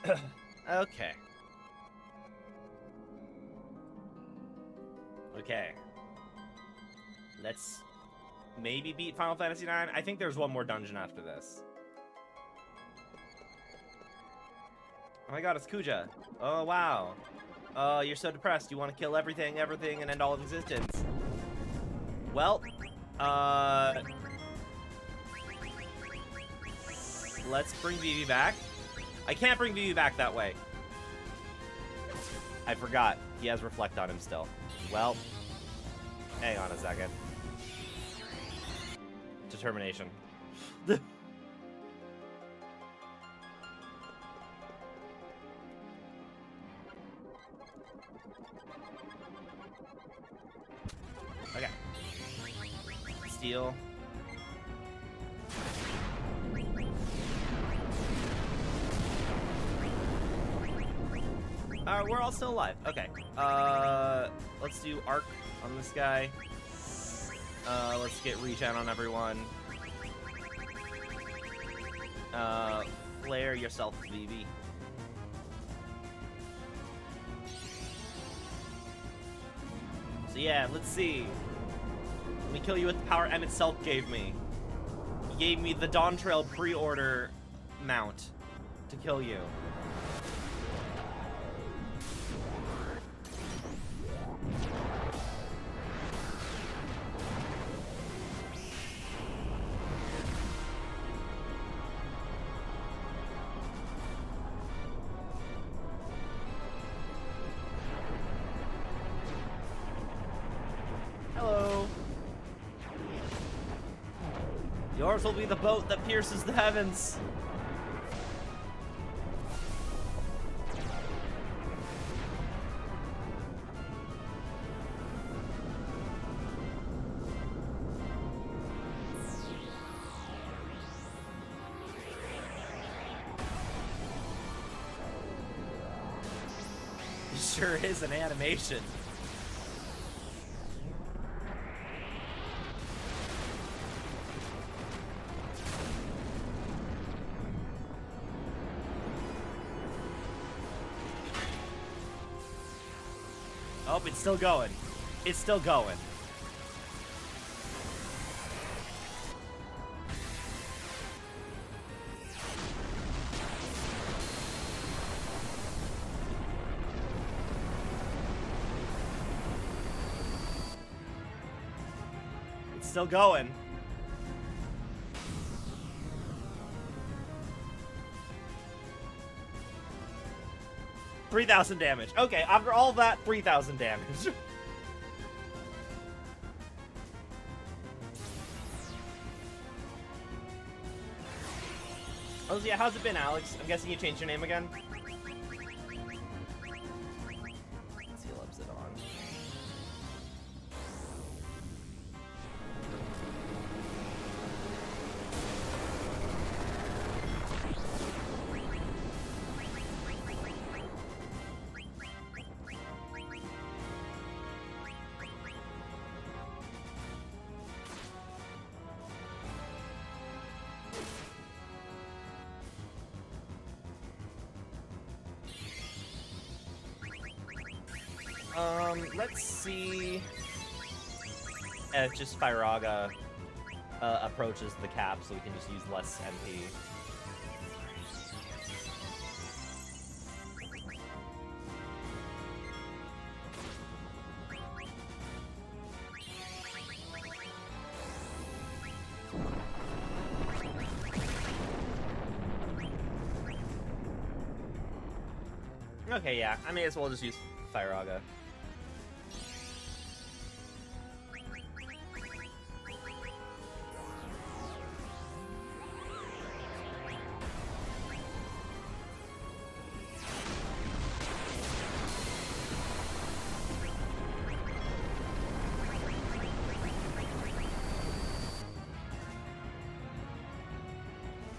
Okay. Okay. Let's maybe beat Final Fantasy IX. I think there's one more dungeon after this. Oh my god, it's Kuja. Oh, wow. Oh, you're so depressed. You want to kill everything, and end all of existence. Well, let's bring Vivi back. I can't bring Vivi back that way. I forgot. He has Reflect on him still. Well, hang on a second. Determination. Okay. Steal. We're all still alive. Okay. Let's do Arc on this guy. Let's get regen on everyone. Flare yourself, Vivi. So yeah, let's see. Let me kill you with the power M itself gave me. He gave me the Dawn Trail pre-order mount to kill you. Hello. Yours will be the boat that pierces the heavens. It sure is an animation. Oh, it's still going. It's still going. It's still going. $3,000 damage. Okay, after all that, 3,000 damage. Oh, yeah, how's it been, Alex? I'm guessing you changed your name again? Let's see, loves it on. Let's see if just Spyraga approaches the cap so we can just use less MP. Okay, yeah, I may as well just use Spyraga.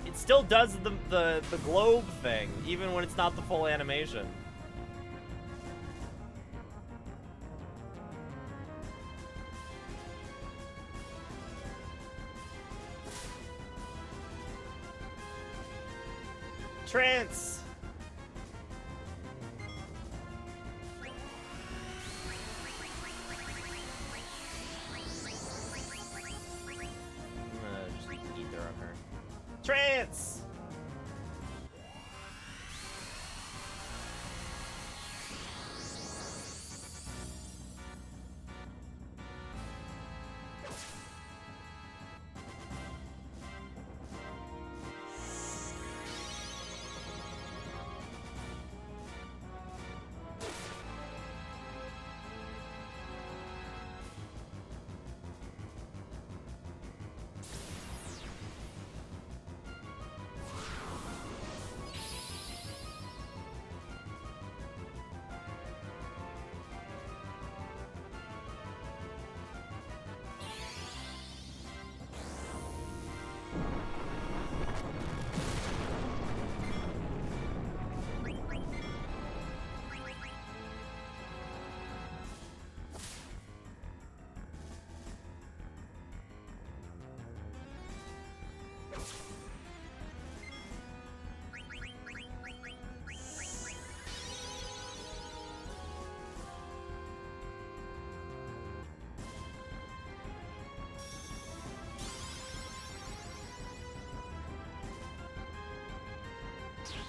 It still does the globe thing, even when it's not the full animation. Trance! Trance!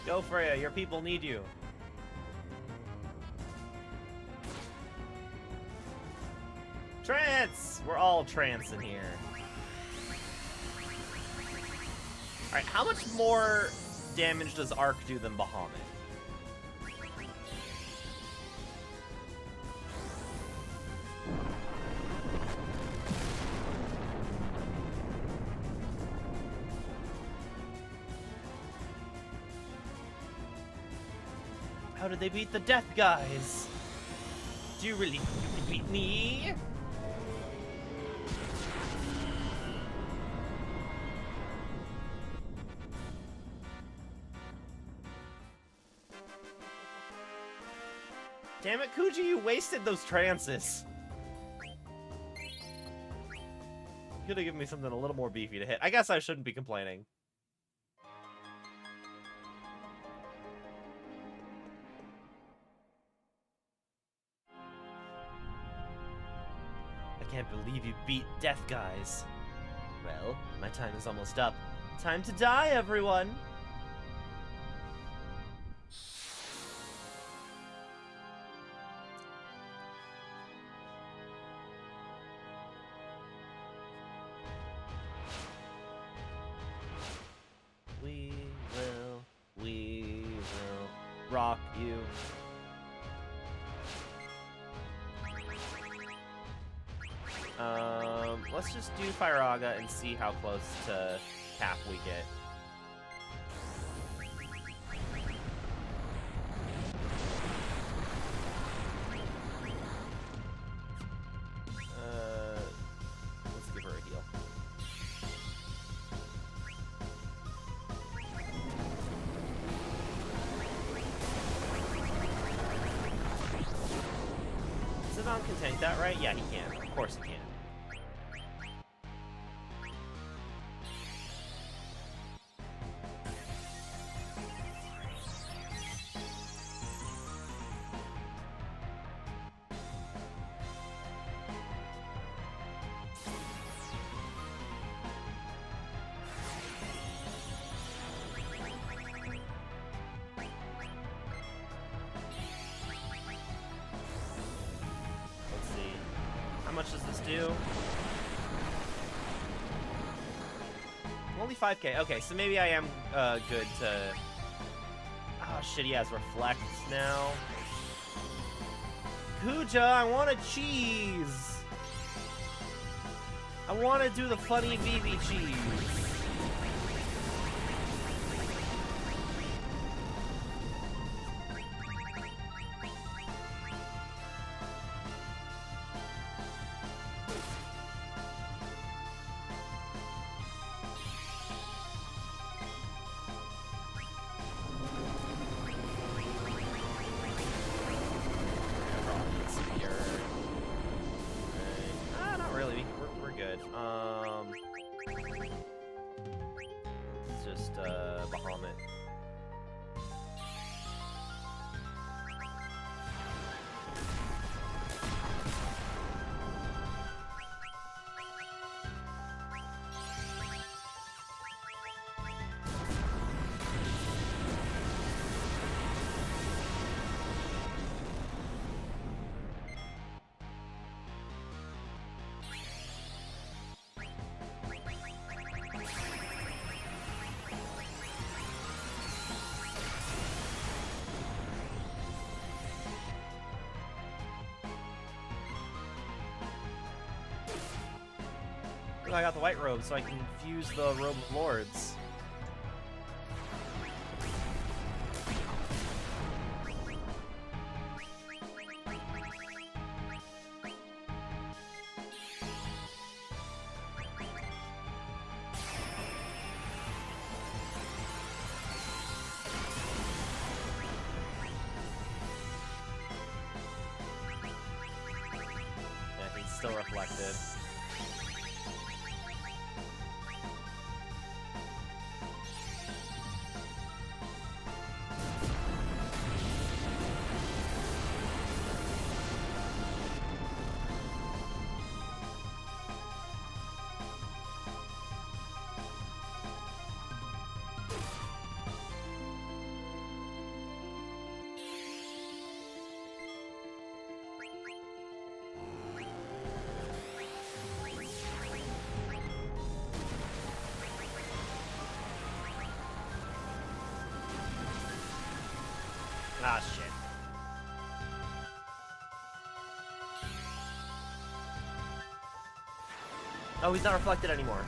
Go, Freya, your people need you. Trance! We're all trance in here. Alright, how much more damage does Arc do than Bahamut? How did they beat the death guys? Do you really think you can beat me? Damn it, Kuji, you wasted those trances. You could have given me something a little more beefy to hit. I guess I shouldn't be complaining. I can't believe you beat death guys. Well, my time is almost up. Time to die, everyone! We will rock you. Let's just do Firaga and see how close to cap we get. Let's give her a heal. Zidane can tank that, right? Yeah, he can. Of course he can. How much does this do? Only 5k. Okay, so maybe I am good to... Oh shit, he has Reflect now. Kuja, I want a cheese! I want to do the funny BB cheese. Bahamut. I got the white robe so I can fuse the robe of lords. Still reflected. Ah, shit. Oh, he's not reflected anymore.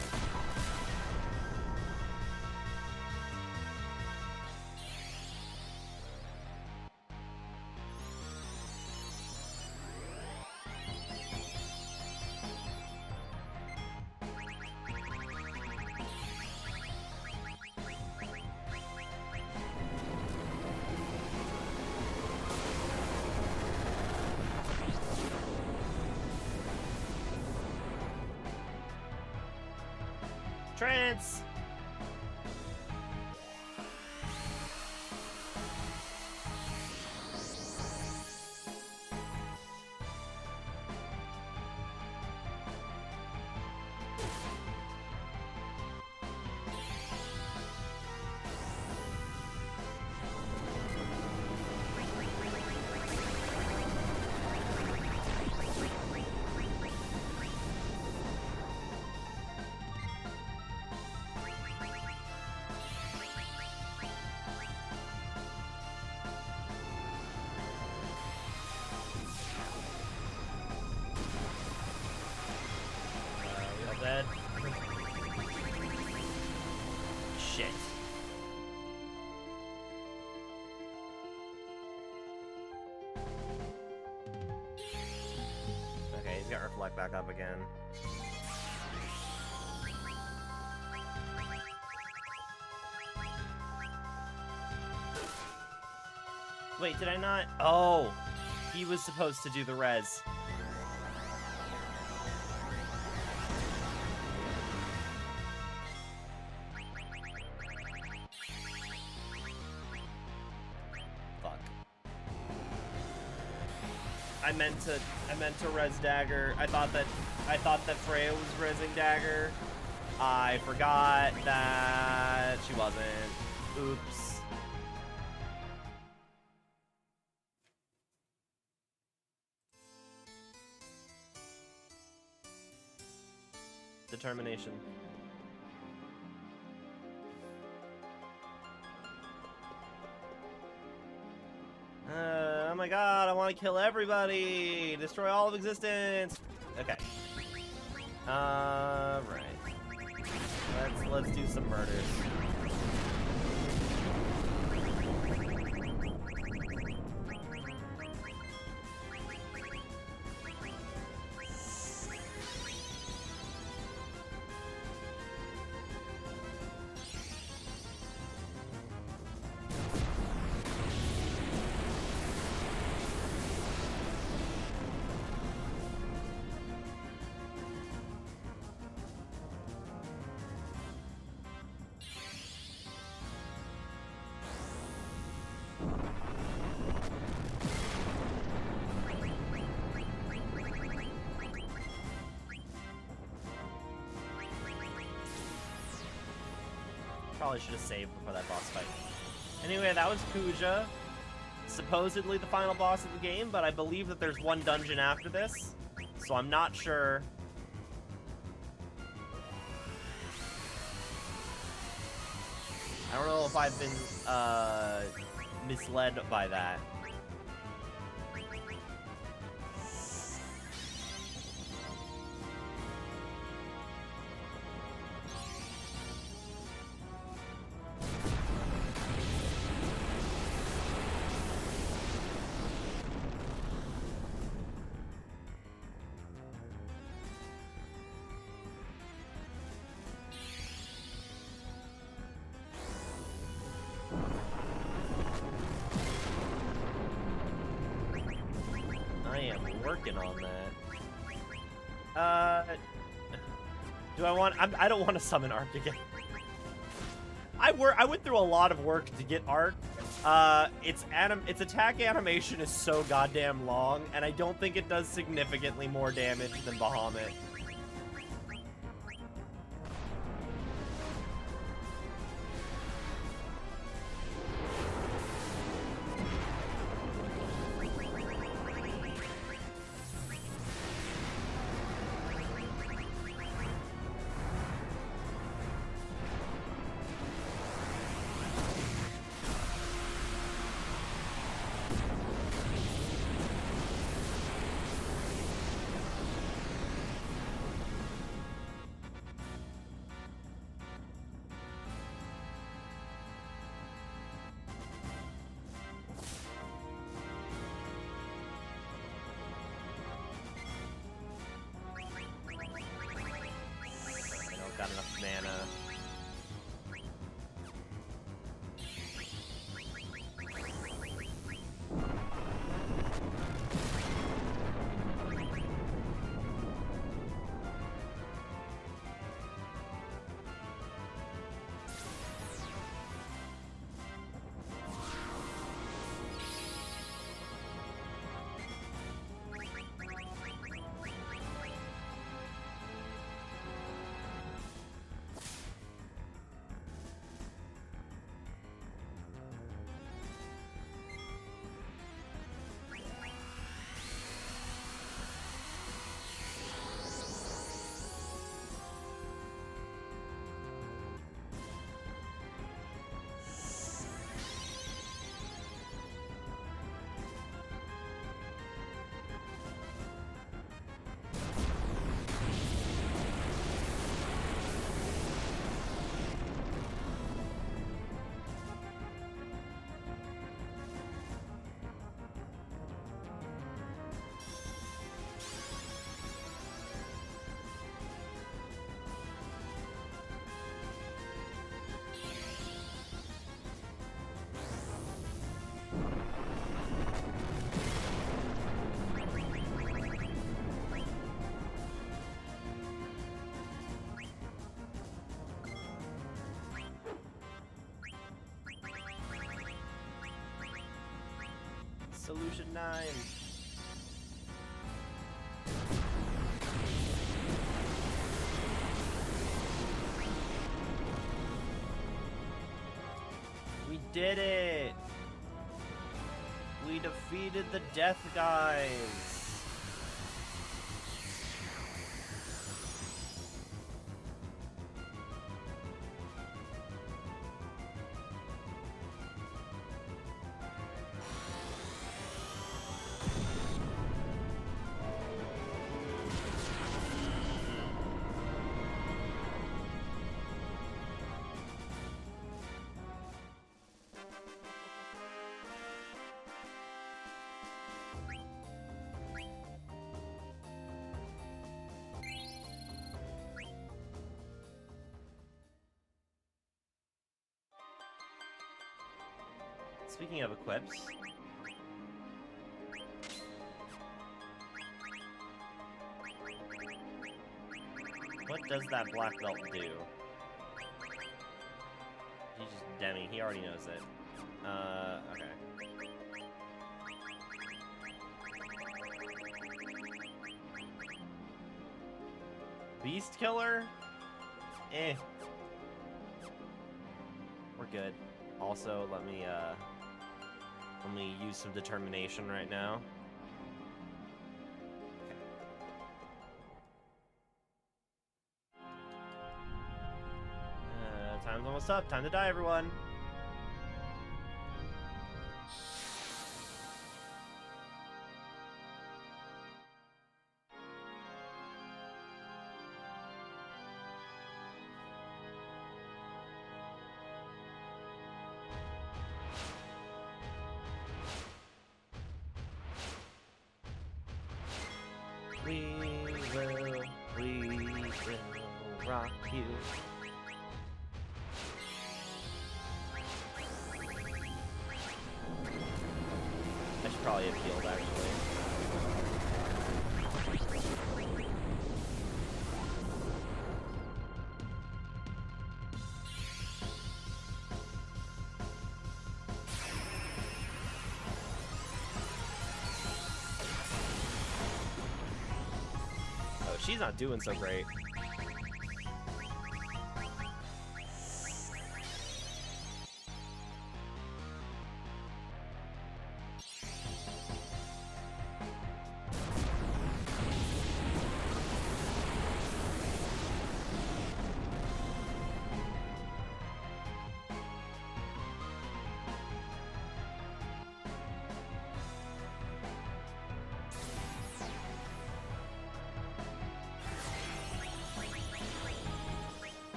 Trance! Dead. Shit. Okay, he's got reflect back up again. Wait, did I not? Oh, he was supposed to do the res. I meant to res dagger. I thought that Freya was resing dagger. I forgot that she wasn't. Oops. Determination. Oh my god, I want to kill everybody! Destroy all of existence! Okay. Right. Let's do some murders. Probably should have saved before that boss fight. Anyway, that was Kuja. Supposedly the final boss of the game, but I believe that there's one dungeon after this, so I'm not sure. I don't know if I've been misled by that. am working on that. Do I want... I don't want to summon Arc again. I went through a lot of work to get Arc. Its attack animation is so goddamn long, and I don't think it does significantly more damage than Bahamut. Got enough mana. Solution 9. We did it! We defeated the Death Guys! Speaking of equips, what does that black belt do? He's just Demi, he already knows it. Okay. Beast Killer? Eh. We're good. Also, let me use some determination right now. Okay. Time's almost up. Time to die, everyone. We will rock you. I should probably have healed, actually. she's not doing so great.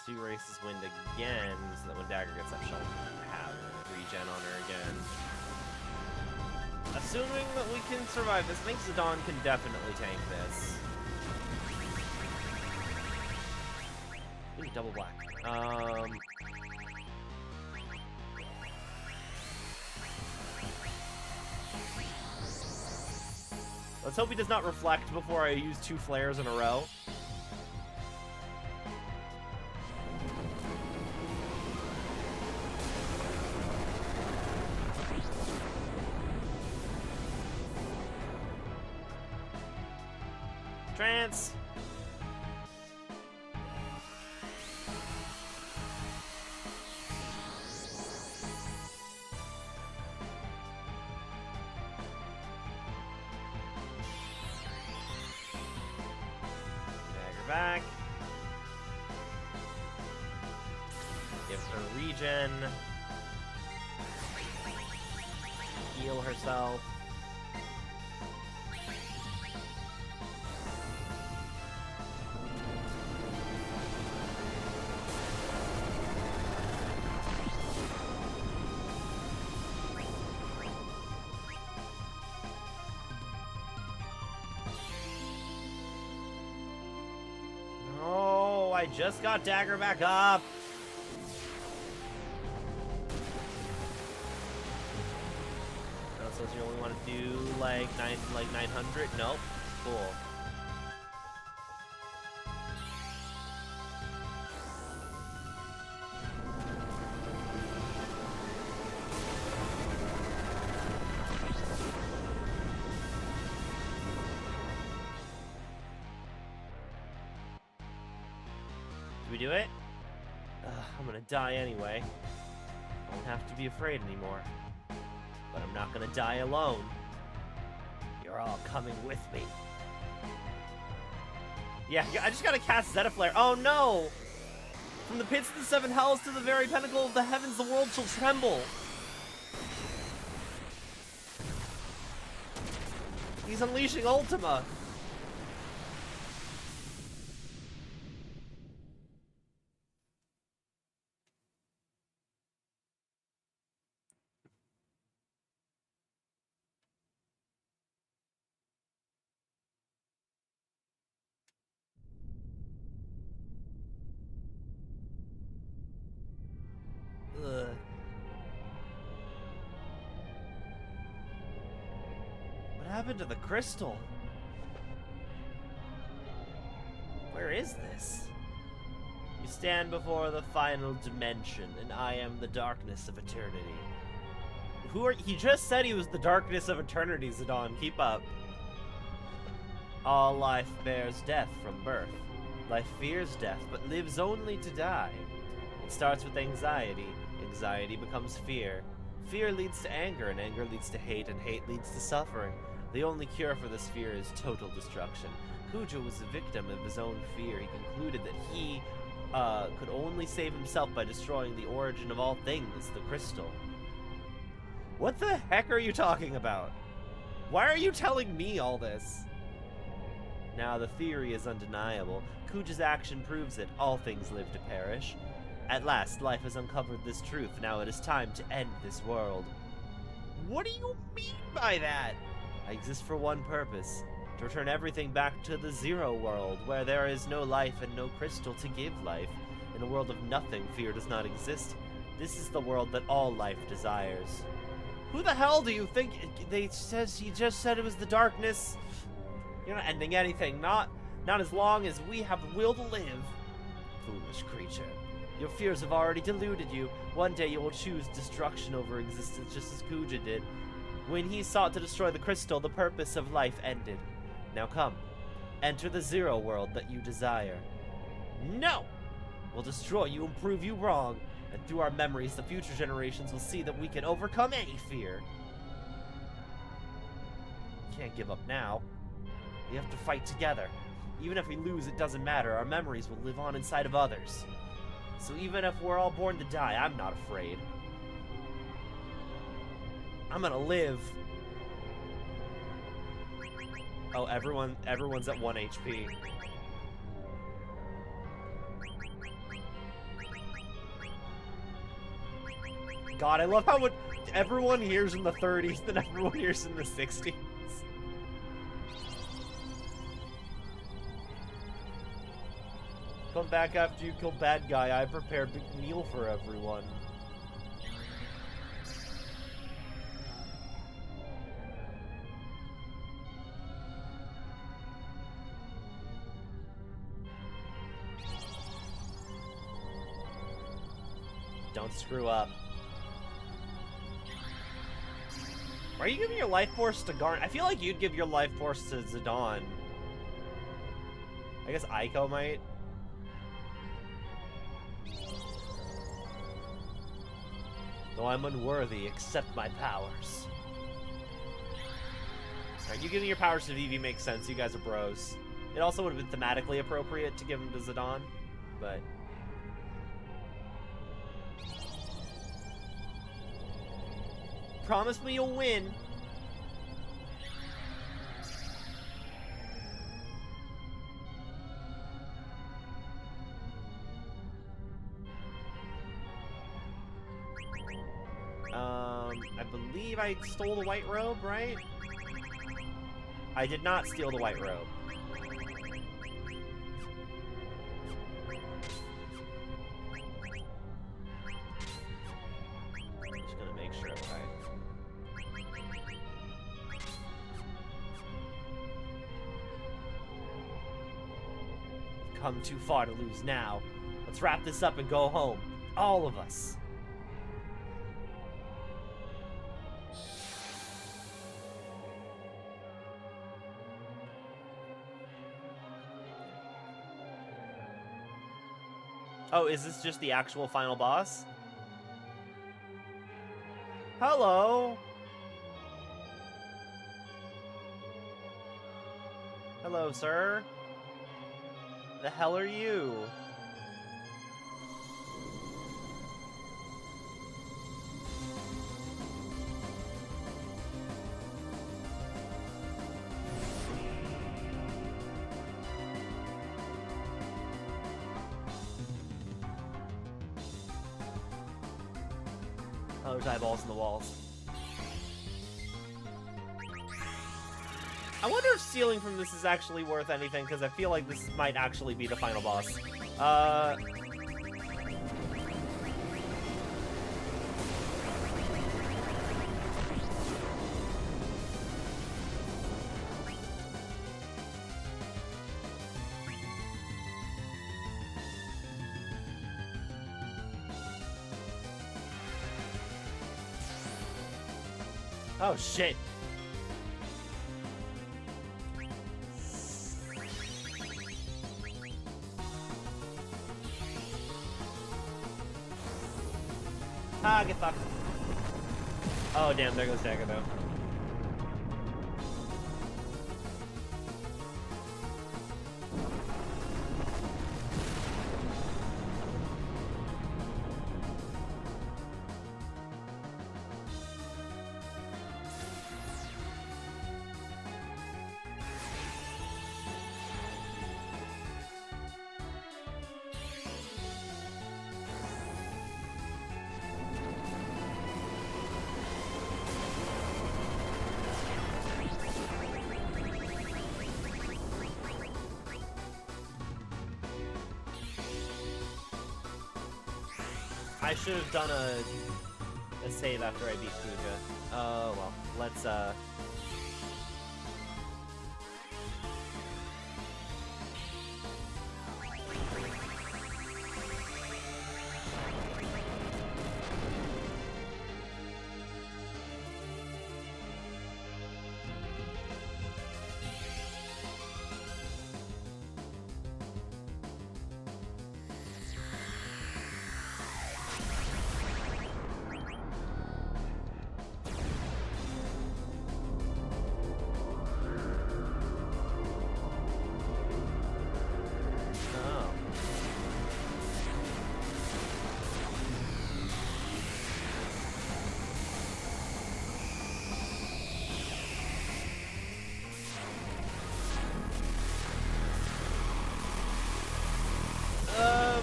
Two races wind again, so that when Dagger gets up, she'll have regen on her again. Assuming that we can survive this, I think Zidane can definitely tank this. Ooh, double black. Let's hope he does not reflect before I use 2 flares in a row. Trance! Dagger back. Give her regen. Heal herself. I just got Dagger back up. Oh, so you only want to do like 900? Nope. Cool. We do it? I'm gonna die anyway. I won't have to be afraid anymore. But I'm not gonna die alone. You're all coming with me. Yeah, I just gotta cast Zeta Flare. Oh no! From the pits of the 7 hells to the very pinnacle of the heavens, the world shall tremble. He's unleashing Ultima. Ugh. What happened to the crystal? Where is this? You stand before the final dimension, and I am the darkness of eternity. He just said he was the darkness of eternity, Zidane. Keep up. All life bears death from birth. Life fears death, but lives only to die. It starts with anxiety. Anxiety becomes fear. Fear leads to anger, and anger leads to hate, and hate leads to suffering. The only cure for this fear is total destruction. Kuja was a victim of his own fear. He concluded that he could only save himself by destroying the origin of all things, the crystal. What the heck are you talking about? Why are you telling me all this? Now, the theory is undeniable. Kuja's action proves it. All things live to perish. At last, life has uncovered this truth. Now it is time to end this world. What do you mean by that? I exist for one purpose. To return everything back to the zero world, where there is no life and no crystal to give life. In a world of nothing, fear does not exist. This is the world that all life desires. Who the hell do you think? He just said it was the darkness. You're not ending anything. Not as long as we have the will to live. Foolish creature. Your fears have already deluded you. One day you will choose destruction over existence, just as Kuja did. When he sought to destroy the crystal, the purpose of life ended. Now come, enter the zero world that you desire. No! We'll destroy you and prove you wrong. And through our memories, the future generations will see that we can overcome any fear. Can't give up now. We have to fight together. Even if we lose, it doesn't matter. Our memories will live on inside of others. So even if we're all born to die, I'm not afraid. I'm gonna live. Oh, everyone's at 1 HP. God, I love how everyone here's in the 30s, then everyone here's in the 60s. Come back after you kill bad guy. I prepared a big meal for everyone. Don't screw up. Are you giving your life force to Garn? I feel like you'd give your life force to Zidane. I guess Aiko might. Though I'm unworthy, accept my powers. Alright, you giving your powers to Vivi makes sense. You guys are bros. It also would have been thematically appropriate to give them to Zidane, but... Promise me you'll win. I believe I stole the white robe, right? I did not steal the white robe. Just gonna make sure, okay. Come too far to lose now. Let's wrap this up and go home. All of us. Oh, is this just the actual final boss? Hello? Hello, sir? The hell are you? Oh, there's eyeballs in the walls. I wonder if stealing from this is actually worth anything, because I feel like this might actually be the final boss. Oh, shit. Ah, get fucked. Oh, damn, there goes Dagger, though. I should have done a save after I beat Kuja. Oh, well. Let's,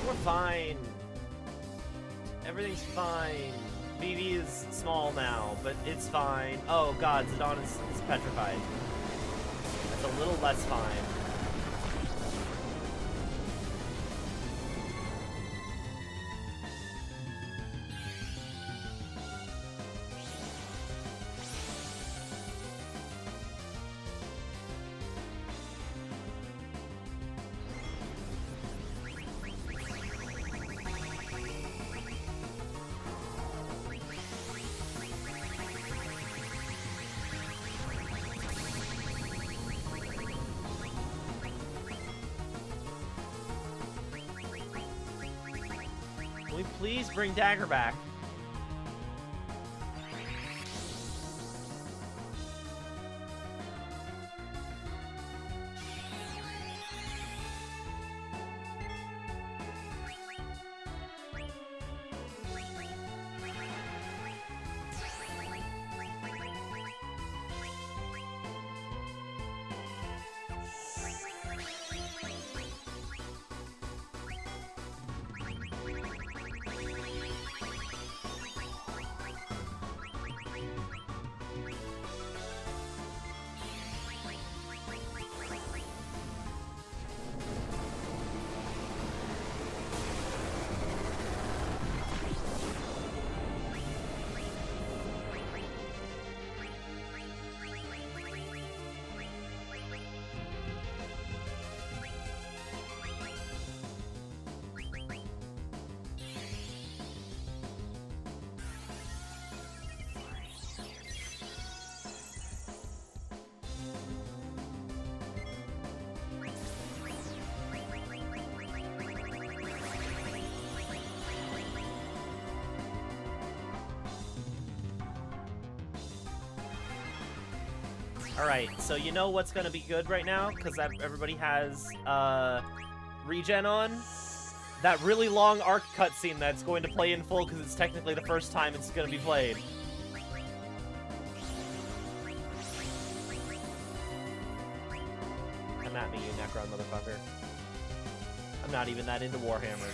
we're fine. Everything's fine. Vivi is small now, but it's fine. Oh god, Zidane is petrified. That's a little less fine. Please bring Dagger back. Alright, so you know what's gonna be good right now? Because everybody has, regen on? That really long arc cutscene that's going to play in full because it's technically the first time it's gonna be played. Come at me, you Necron motherfucker. I'm not even that into Warhammer.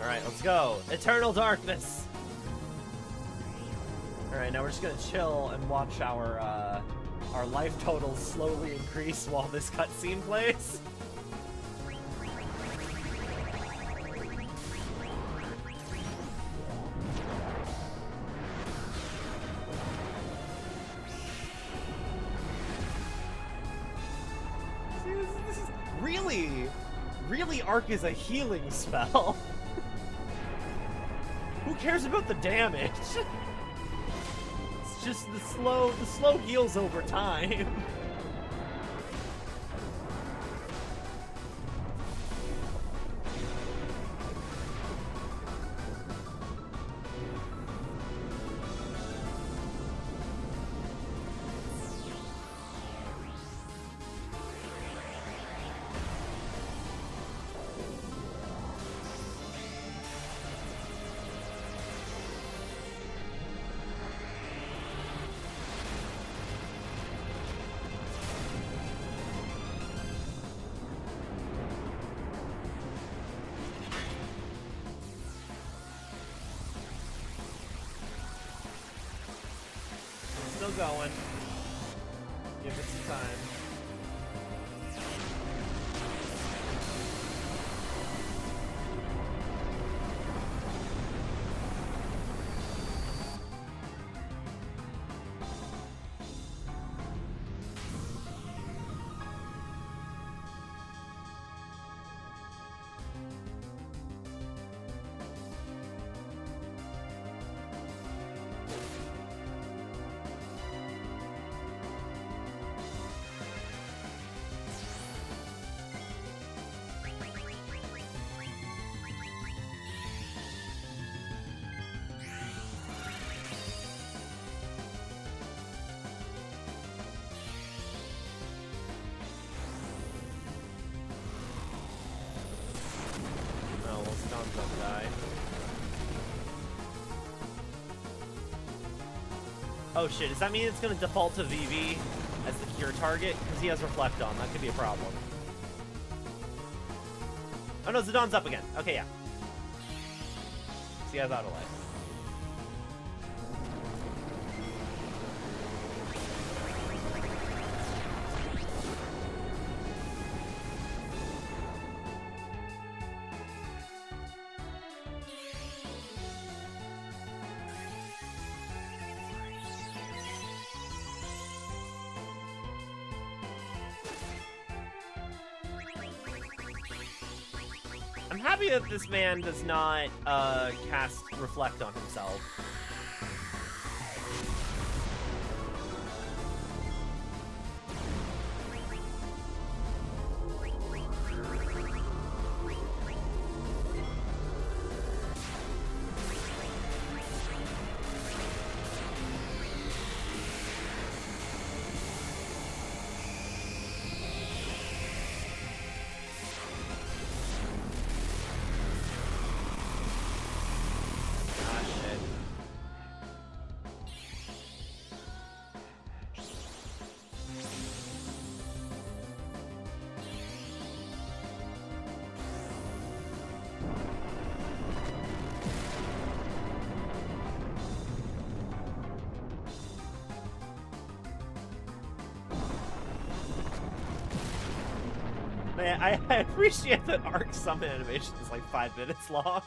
Alright, let's go. Eternal Darkness! Alright, now we're just gonna chill and watch our life totals slowly increase while this cutscene plays. See, this is really Arc is a healing spell. Who cares about the damage? It's just the slow heals over time. still going. Give it some time. Oh shit, does that mean it's gonna default to VV as the cure target? Because he has Reflect on, that could be a problem. Oh no, Zidon's up again. Okay, yeah. So he has auto life. I'm happy that this man does not cast Reflect on himself. Man, I appreciate that Arc Summon animation is like 5 minutes long.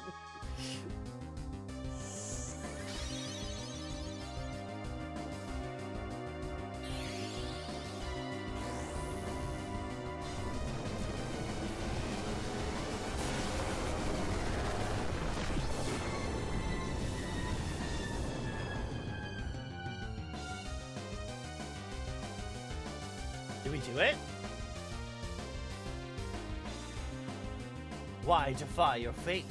Did we do it? Why defy your fate?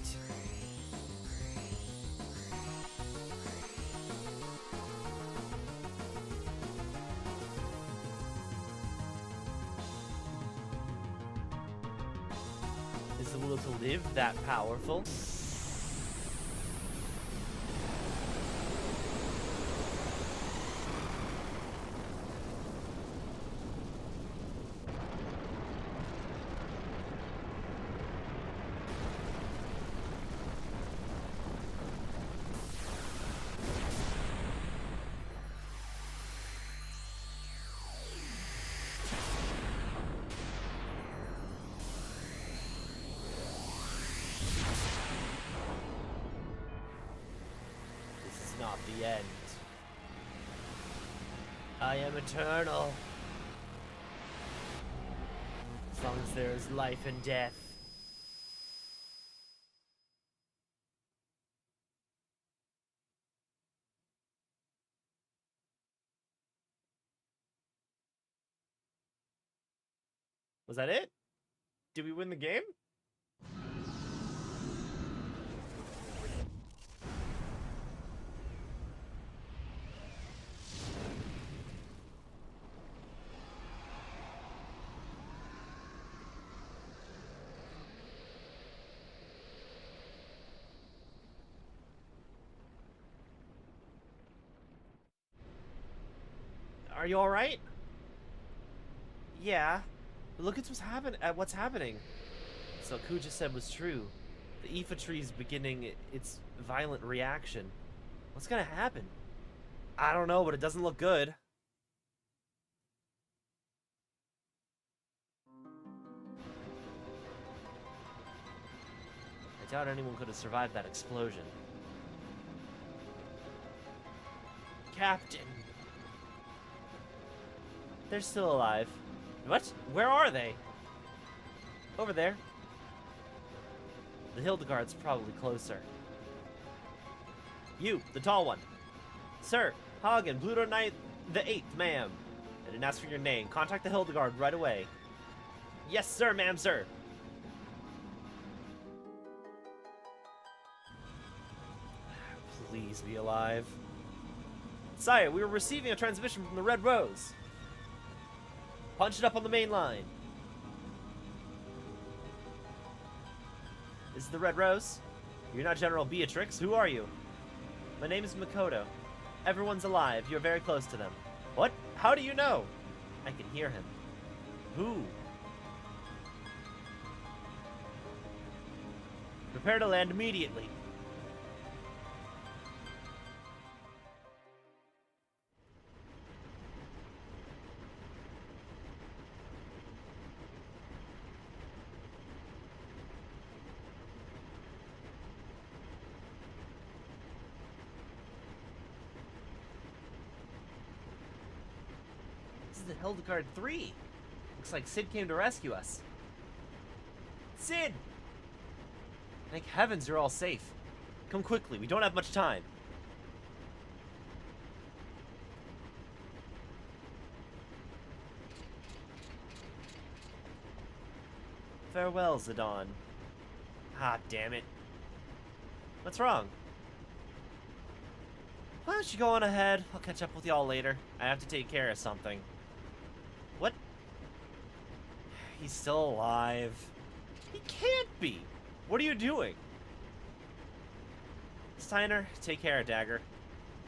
Is the will to live that powerful? Not the end. I am eternal. As long as there is life and death. Was that it? Did we win the game? Are you all right? Yeah. But look at what's happening. So Kuja said was true. The Aoife tree is beginning its violent reaction. What's gonna happen? I don't know, but it doesn't look good. Doubt anyone could have survived that explosion. Captain! They're still alive. What? Where are they? Over there. The Hildegard's probably closer. You, the tall one. Sir, Hagen, Bluto Knight the 8th, ma'am. I didn't ask for your name. Contact the Hildegard right away. Yes, sir, ma'am, sir. Please be alive. Sire, we were receiving a transmission from the Red Rose. Punch it up on the main line. This is the Red Rose. You're not General Beatrix. Who are you? My name is Makoto. Everyone's alive. You're very close to them. What? How do you know? I can hear him. Who? Prepare to land immediately. This is the Hildegard 3. Looks like Sid came to rescue us. Sid! Thank heavens you're all safe. Come quickly, we don't have much time. Farewell, Zidane. Ah, damn it. What's wrong? Why don't you go on ahead? I'll catch up with y'all later. I have to take care of something. What? He's still alive. He can't be. What are you doing? Steiner, take care, Dagger.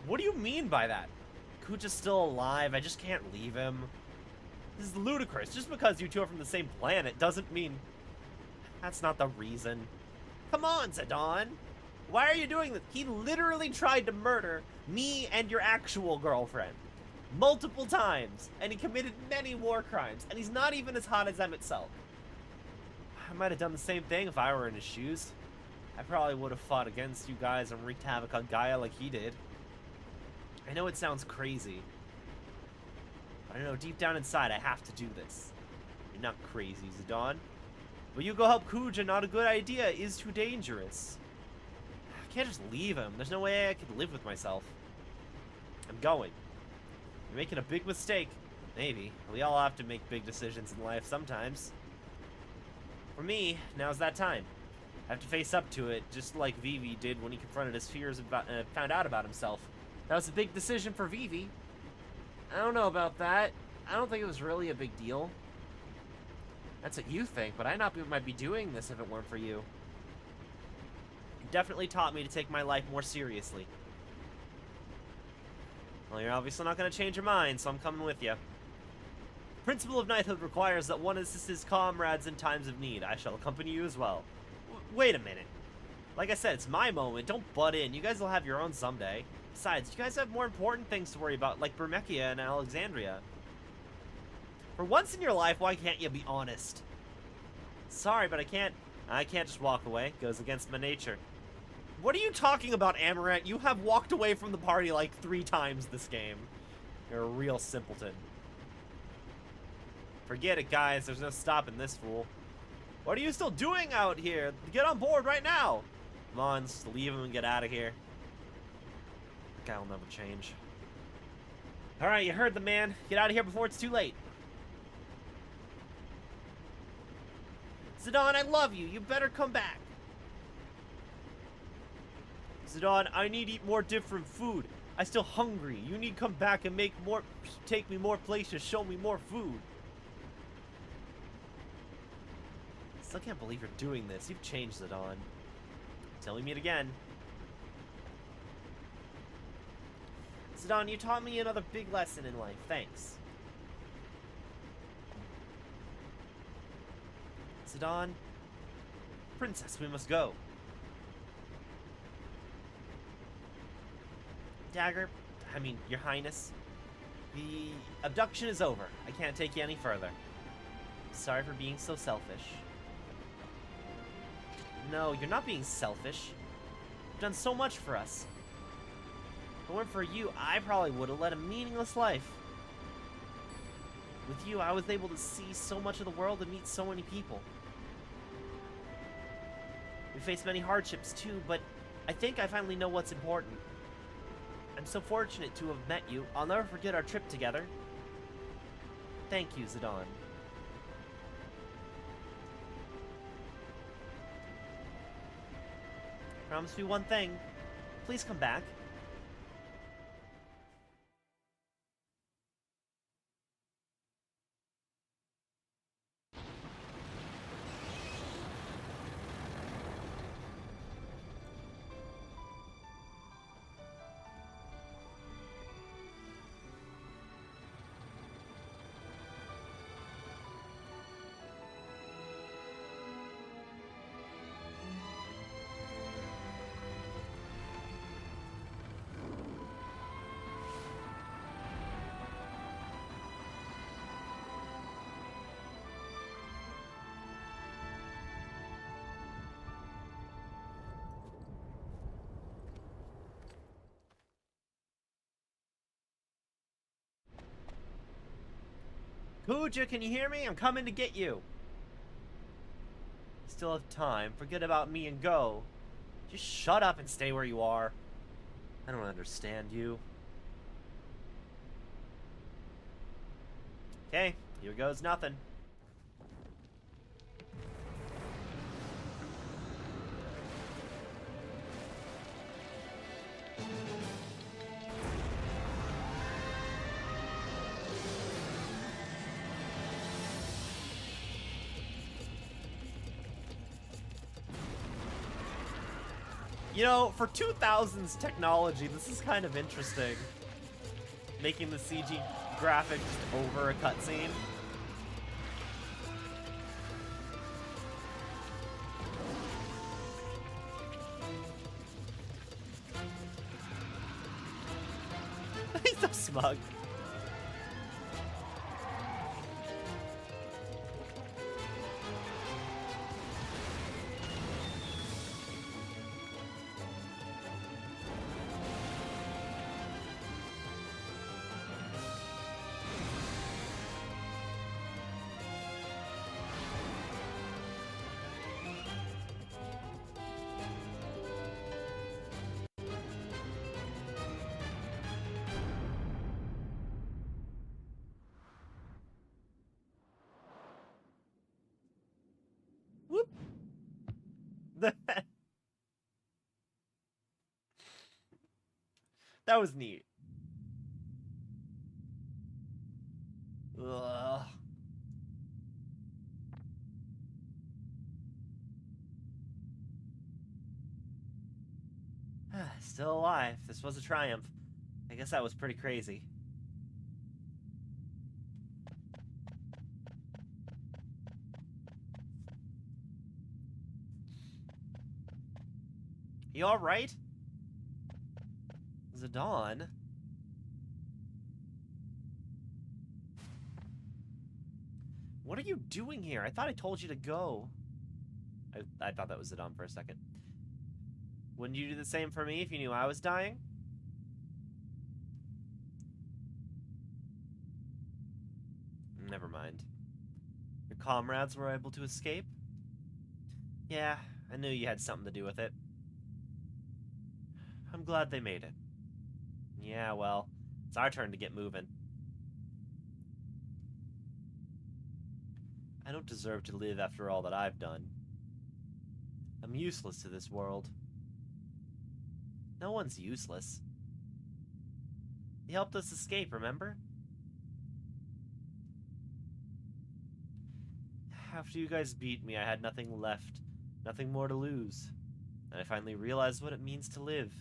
What do you mean by that? Kuja's still alive. I just can't leave him. This is ludicrous. Just because you two are from the same planet doesn't mean... That's not the reason. Come on, Zidane. Why are you doing this? He literally tried to murder me and your actual girlfriend. Multiple times. And he committed many war crimes. And he's not even as hot as Emmett Selk. I might have done the same thing if I were in his shoes. I probably would have fought against you guys and wreaked havoc on Gaia like he did. I know it sounds crazy. But I know deep down inside I have to do this. You're not crazy, Zidane. But you go help Kuja, not a good idea. It is too dangerous. I can't just leave him. There's no way I could live with myself. I'm going. You're making a big mistake. Maybe. We all have to make big decisions in life sometimes. For me, now's that time. I have to face up to it, just like Vivi did when he confronted his fears about, found out about himself. That was a big decision for Vivi. I don't know about that. I don't think it was really a big deal. That's what you think, but I might be doing this if it weren't for you. You definitely taught me to take my life more seriously. Well, you're obviously not going to change your mind, so I'm coming with you. Principle of knighthood requires that one assists his comrades in times of need. I shall accompany you as well. Wait a minute. Like I said, it's my moment. Don't butt in. You guys will have your own someday. Besides, you guys have more important things to worry about, like Bermechia and Alexandria. For once in your life, why can't you be honest? Sorry, but I can't just walk away. It goes against my nature. What are you talking about, Amaranth? You have walked away from the party like 3 times this game. You're a real simpleton. Forget it, guys. There's no stopping this fool. What are you still doing out here? Get on board right now. Come on, just leave him and get out of here. That guy will never change. Alright, you heard the man. Get out of here before it's too late. Zidane, I love you. You better come back. Zidane, I need to eat more different food. I still hungry. You need to come back and take me more places, show me more food. Still can't believe you're doing this. You've changed, Zidane. Till we meet again. Zidane, you taught me another big lesson in life. Thanks. Zidane. Princess, we must go. Dagger, I mean, Your Highness. The abduction is over. I can't take you any further. Sorry for being so selfish. No, you're not being selfish. You've done so much for us. If it weren't for you, I probably would have led a meaningless life. With you, I was able to see so much of the world and meet so many people. We faced many hardships too, but I think I finally know what's important. I'm so fortunate to have met you. I'll never forget our trip together. Thank you, Zidane. Promise me one thing. Please come back. Kuja, can you hear me? I'm coming to get you. Still have time. Forget about me and go. Just shut up and stay where you are. I don't understand you. Okay, here goes nothing. You know, for 2000s technology, this is kind of interesting. Making the CG graphics over a cutscene. He's so smug. Whoop. That was neat. Ugh. Still alive. This was a triumph. I guess that was pretty crazy. You alright? Zidane? What are you doing here? I thought I told you to go. I thought that was Zidane for a second. Wouldn't you do the same for me if you knew I was dying? Never mind. Your comrades were able to escape? Yeah, I knew you had something to do with it. I'm glad they made it. Yeah, well, it's our turn to get moving. I don't deserve to live after all that I've done. I'm useless to this world. No one's useless. He helped us escape, remember? After you guys beat me, I had nothing left. Nothing more to lose. And I finally realized what it means to live.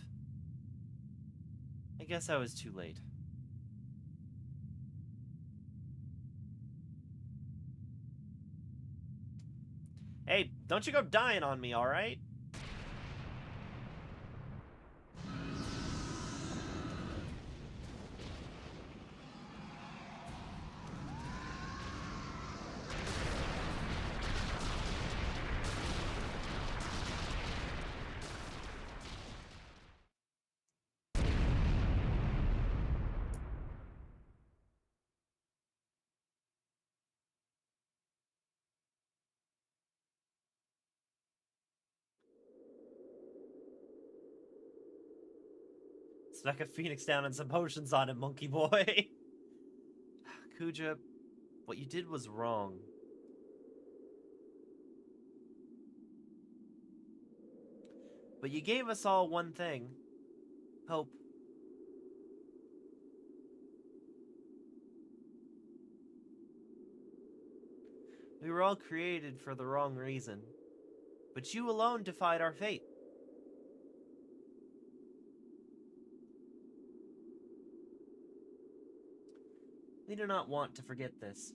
I guess I was too late. Hey, don't you go dying on me, alright? Smack a phoenix down and some potions on it, monkey boy. Kuja, what you did was wrong. But you gave us all one thing. Hope. We were all created for the wrong reason. But you alone defied our fate. We do not want to forget this.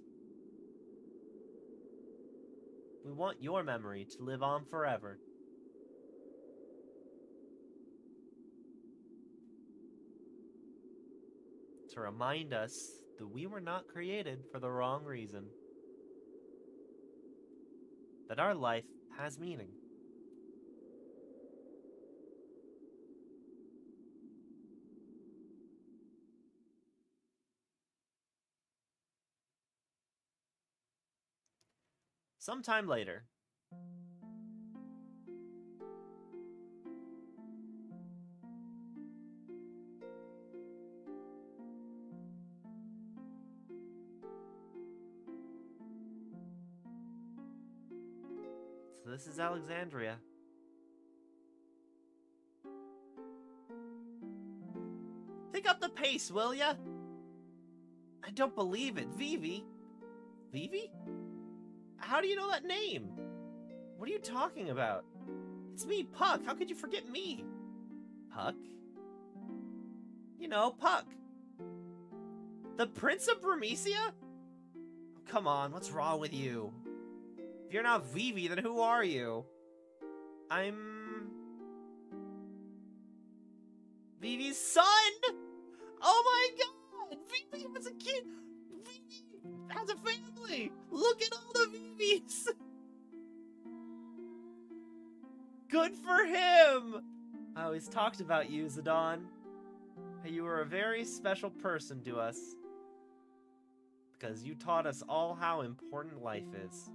We want your memory to live on forever. To remind us that we were not created for the wrong reason. That our life has meaning. Sometime later. So this is Alexandria. Pick up the pace, will ya? I don't believe it. Vivi? Vivi? How do you know that name? What are you talking about? It's me, Puck. How could you forget me? Puck? You know, Puck. The Prince of Bermesia? Oh, come on, what's wrong with you? If you're not Vivi, then who are you? I'm... Vivi's son! Oh my god! Vivi has a kid! Vivi has a family! Look at all the Vivis! Good for him! I always talked about you, Zidane. You were a very special person to us. Because you taught us all how important life is.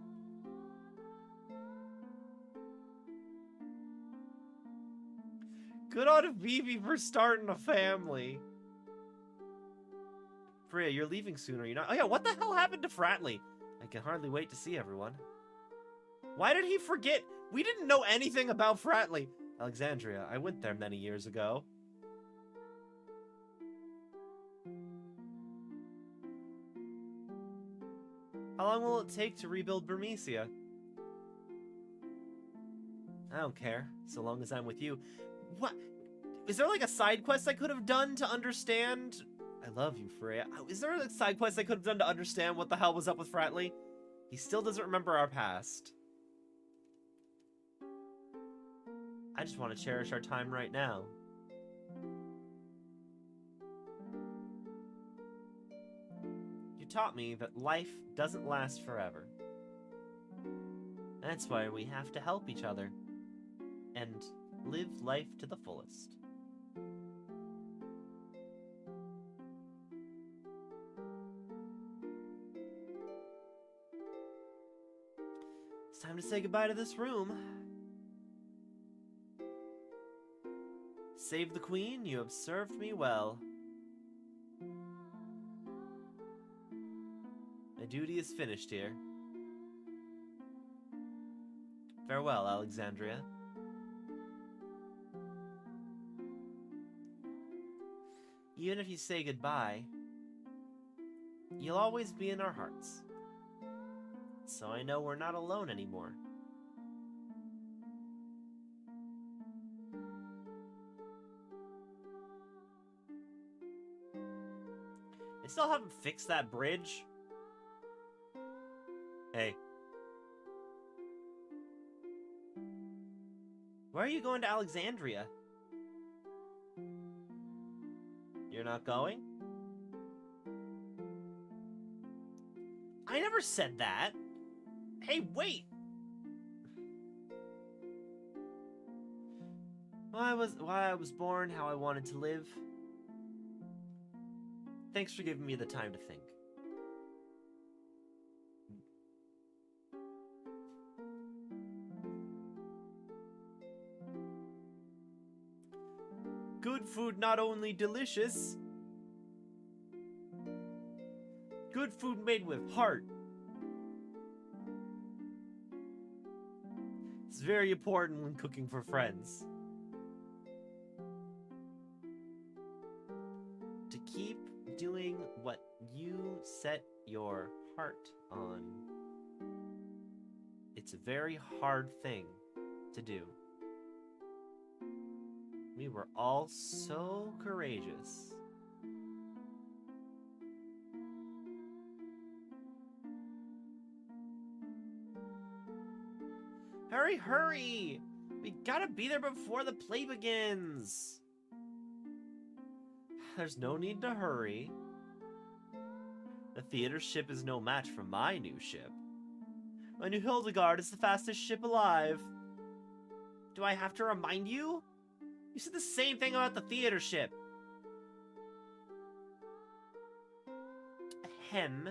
Good on Vivi for starting a family. Freya, you're leaving soon, are you not? Oh yeah, what the hell happened to Fratley? I can hardly wait to see everyone. Why did he forget? We didn't know anything about Fratley. Alexandria, I went there many years ago. How long will it take to rebuild Bermesia? I don't care, so long as I'm with you. What? Is there like a side quest I could have done to understand? I love you, Freya. Is there a side quest I could have done to understand what the hell was up with Fratley? He still doesn't remember our past. I just want to cherish our time right now. You taught me that life doesn't last forever. That's why we have to help each other and live life to the fullest. It's time to say goodbye to this room. Save the queen, you have served me well. My duty is finished here. Farewell, Alexandria. Even if you say goodbye, you'll always be in our hearts. So I know we're not alone anymore. They still haven't fixed that bridge. Hey. Why are you going to Alexandria? You're not going? I never said that. Hey, wait! Why I was born, how I wanted to live. Thanks for giving me the time to think. Good food not only delicious, good food made with heart. It's very important when cooking for friends. To keep doing what you set your heart on. It's a very hard thing to do. We were all so courageous. Hurry, hurry! We gotta be there before the play begins! There's no need to hurry. The theater ship is no match for my new ship. My new Hildegard is the fastest ship alive. Do I have to remind you? You said the same thing about the theater ship. Ahem.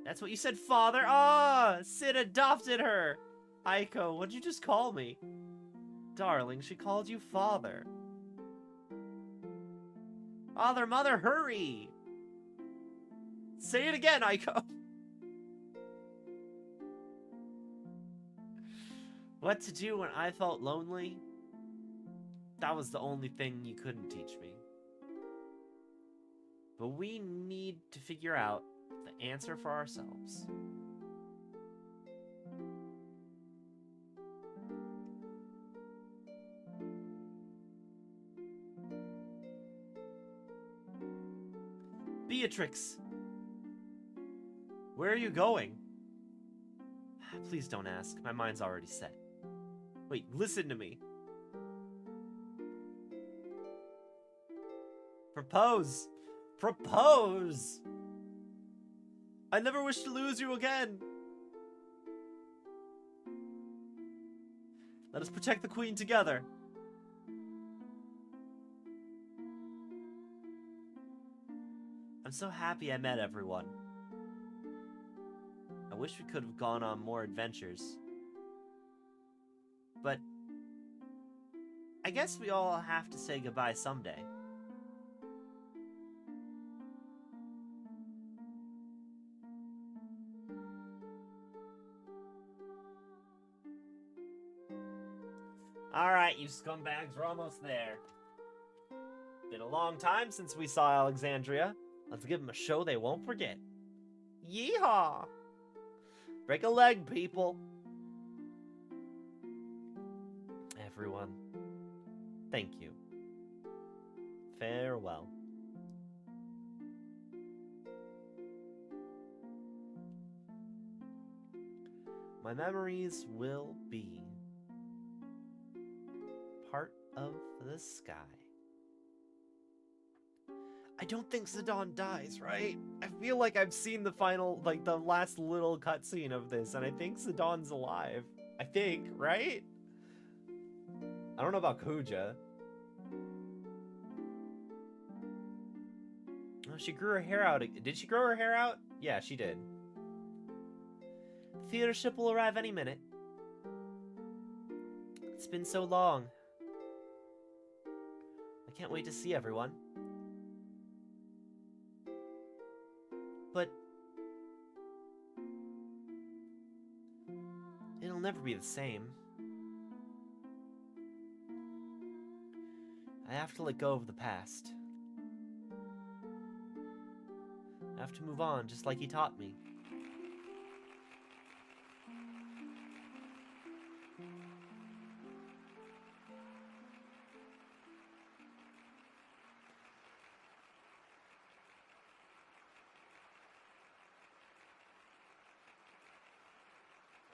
That's what you said, father? Ah, Sid adopted her. Aiko, what'd you just call me? Darling, she called you father. Father, mother, hurry! Say it again, Aiko. What to do when I felt lonely? That was the only thing you couldn't teach me. But we need to figure out the answer for ourselves. Beatrix! Where are you going? Please don't ask. My mind's already set. Wait, listen to me. Propose! Propose! I never wish to lose you again! Let us protect the queen together. I'm so happy I met everyone. I wish we could have gone on more adventures. But I guess we all have to say goodbye someday. Alright, you scumbags, we're almost there. Been a long time since we saw Alexandria. Let's give them a show they won't forget. Yeehaw! Break a leg, people. Everyone, thank you. Farewell. My memories will be part of the sky. I don't think Zidane dies, right? I feel like I've seen the final, like the last little cutscene of this, and I think Zidane's alive. I think, right? I don't know about Kuja. Oh, she grew her hair out. Did she grow her hair out? Yeah, she did. The theater ship will arrive any minute. It's been so long. I can't wait to see everyone. But it'll never be the same. I have to let go of the past. I have to move on, just like he taught me.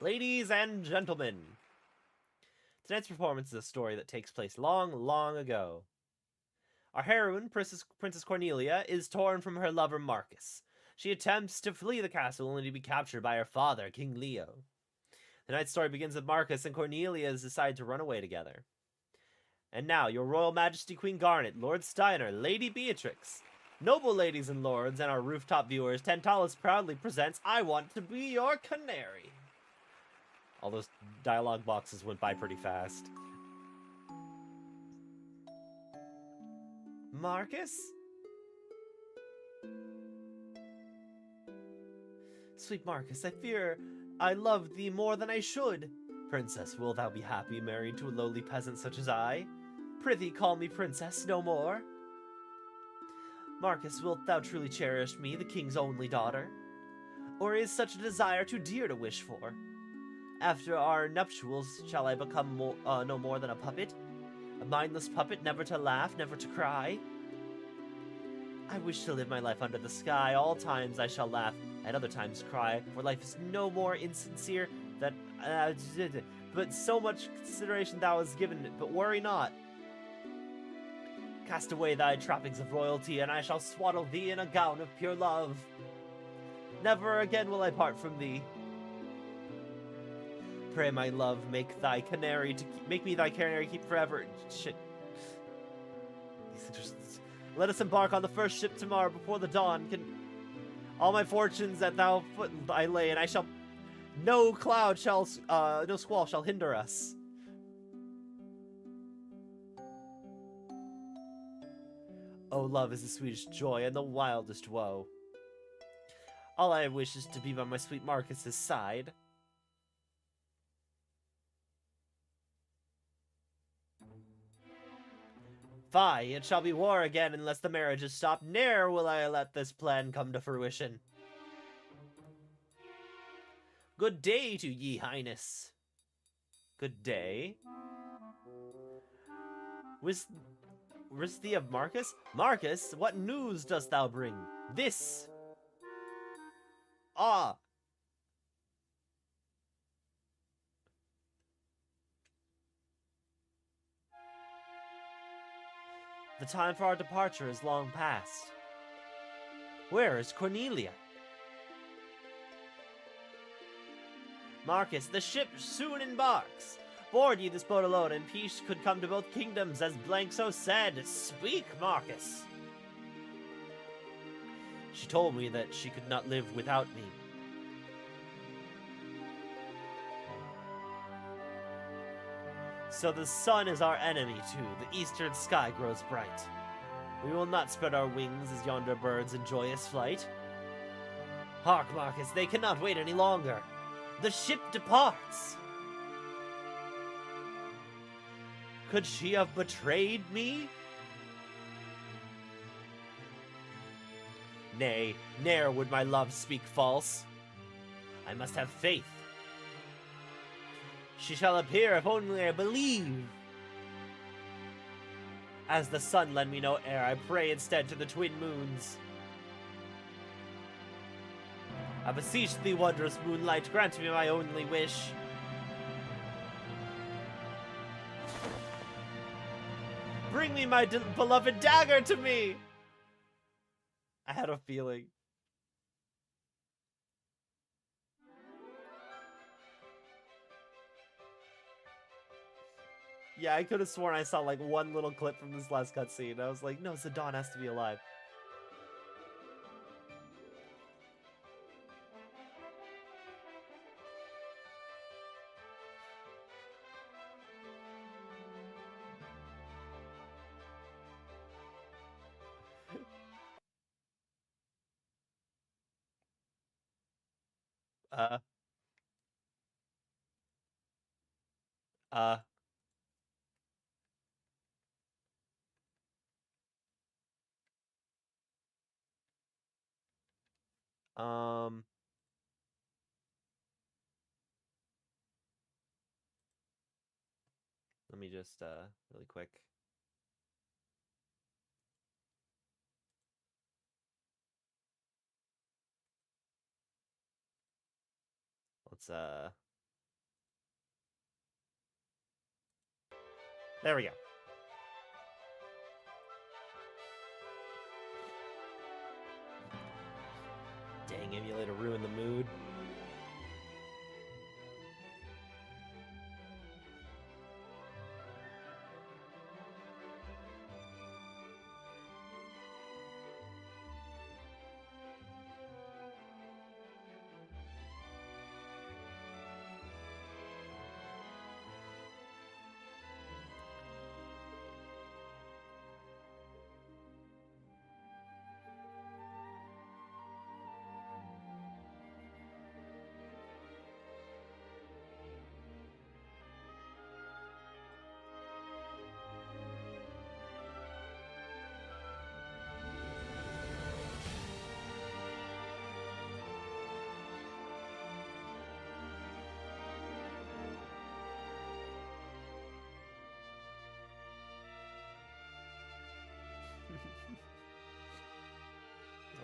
Ladies and gentlemen, tonight's performance is a story that takes place long, long ago. Our heroine, Princess Cornelia, is torn from her lover Marcus. She attempts to flee the castle only to be captured by her father, King Leo. Tonight's story begins with Marcus and Cornelia decide to run away together. And now, your Royal Majesty Queen Garnet, Lord Steiner, Lady Beatrix. Noble ladies and lords, and our rooftop viewers, Tantalus proudly presents I Want to Be Your Canary. All those dialogue boxes went by pretty fast. Marcus? Sweet Marcus, I fear I love thee more than I should. Princess, wilt thou be happy married to a lowly peasant such as I? Prithee, call me princess no more. Marcus, wilt thou truly cherish me, the king's only daughter? Or is such a desire too dear to wish for? After our nuptials, shall I become no more than a puppet? A mindless puppet, never to laugh, never to cry? I wish to live my life under the sky. All times I shall laugh, at other times cry, for life is no more insincere than... but so much consideration thou hast given it, but worry not. Cast away thy trappings of royalty, and I shall swaddle thee in a gown of pure love. Never again will I part from thee. Pray, my love, make me thy canary keep forever. Shit. Let us embark on the first ship tomorrow before the dawn. All my fortunes at thou foot I lay, and I shall... No squall shall hinder us. Oh, love is the sweetest joy and the wildest woe. All I wish is to be by my sweet Marcus's side. Fie, it shall be war again unless the marriage is stopped. Ne'er will I let this plan come to fruition. Good day to ye highness. Good day. Wis thee of Marcus? Marcus, what news dost thou bring? This. Ah. The time for our departure is long past. Where is Cornelia? Marcus, the ship soon embarks. Board ye this boat alone, and peace could come to both kingdoms, as blank so said. Speak, Marcus. She told me that she could not live without me. So the sun is our enemy, too. The eastern sky grows bright. We will not spread our wings as yonder birds in joyous flight. Hark, Marcus, they cannot wait any longer. The ship departs. Could she have betrayed me? Nay, ne'er would my love speak false. I must have faith. She shall appear if only I believe. As the sun lend me no air, I pray instead to the twin moons. I beseech thee, wondrous moonlight, grant me my only wish. Bring me my beloved dagger to me! I had a feeling. Yeah, I could have sworn I saw like one little clip from this last cutscene. I was like, no, Zidane has to be alive. Uh. Let me just, really quick. Let's, there we go. Dang, emulator ruined the mood.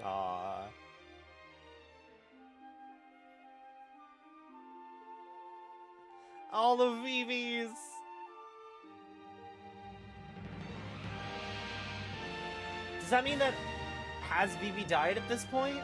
Aww. All the VVs! Does that mean that has VV died at this point?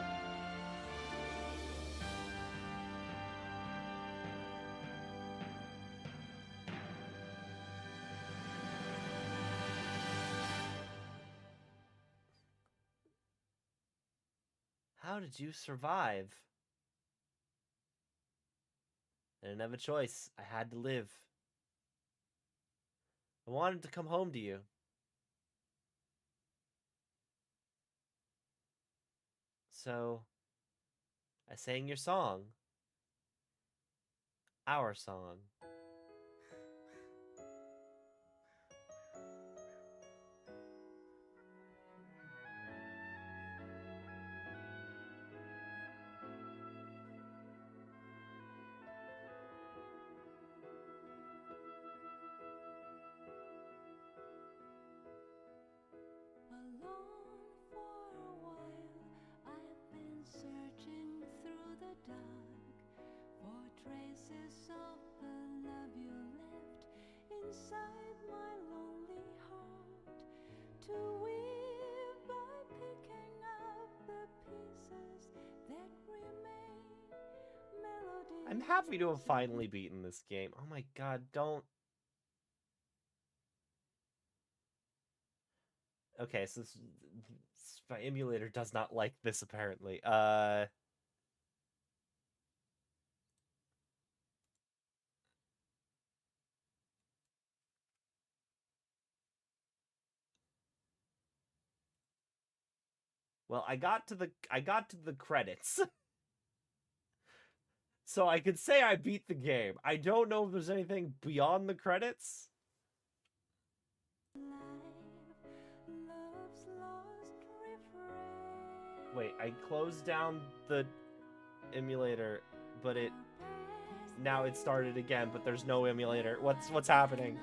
How did you survive? I didn't have a choice. I had to live. I wanted to come home to you. So, I sang your song. Our song. Alone for a while, I've been searching through the dark for traces of the love you left inside my lonely heart. To weave by picking up the pieces that remain. Melodies. I'm happy to have finally beaten this game. Oh my god, don't. Okay, so my emulator does not like this apparently. Well, I got to the credits. So I could say I beat the game. I don't know if there's anything beyond the credits. Wait, I closed down the emulator, but now it started again, but there's no emulator. What's happening?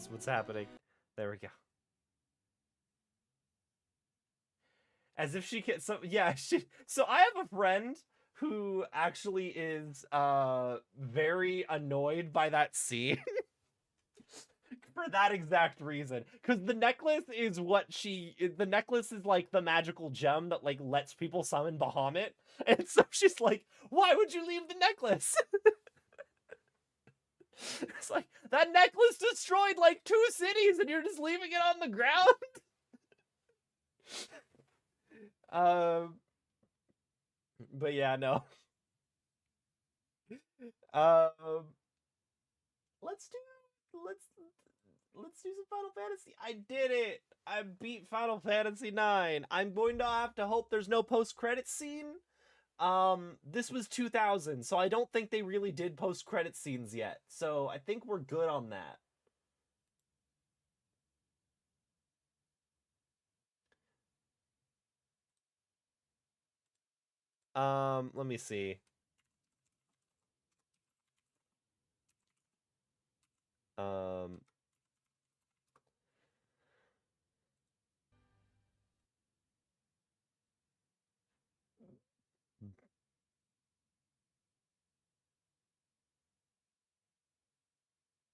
What's happening? There we go. As if she can. So yeah, so I have a friend who actually is very annoyed by that scene. For that exact reason, because the necklace is the necklace is like the magical gem that like lets people summon Bahamut, and so she's like, why would you leave the necklace? It's like, that necklace destroyed like 2 cities and you're just leaving it on the ground. But yeah, no. Let's do some Final Fantasy. I did it. I beat Final Fantasy IX. I'm going to have to hope there's no post-credit scene. This was 2000, so I don't think they really did post-credit scenes yet. So I think we're good on that. Let me see.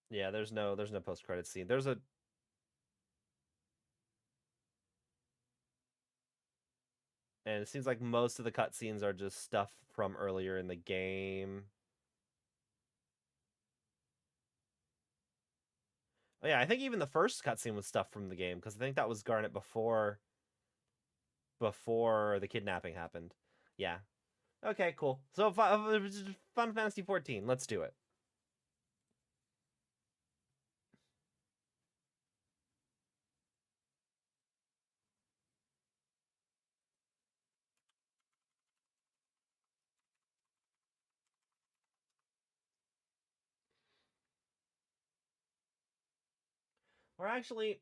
Yeah, there's no post-credit scene. There's a And it seems like most of the cutscenes are just stuff from earlier in the game. Oh yeah, I think even the first cutscene was stuff from the game, because I think that was Garnet before the kidnapping happened. Yeah. Okay, cool. So Final Fantasy 14, let's do it. Or actually,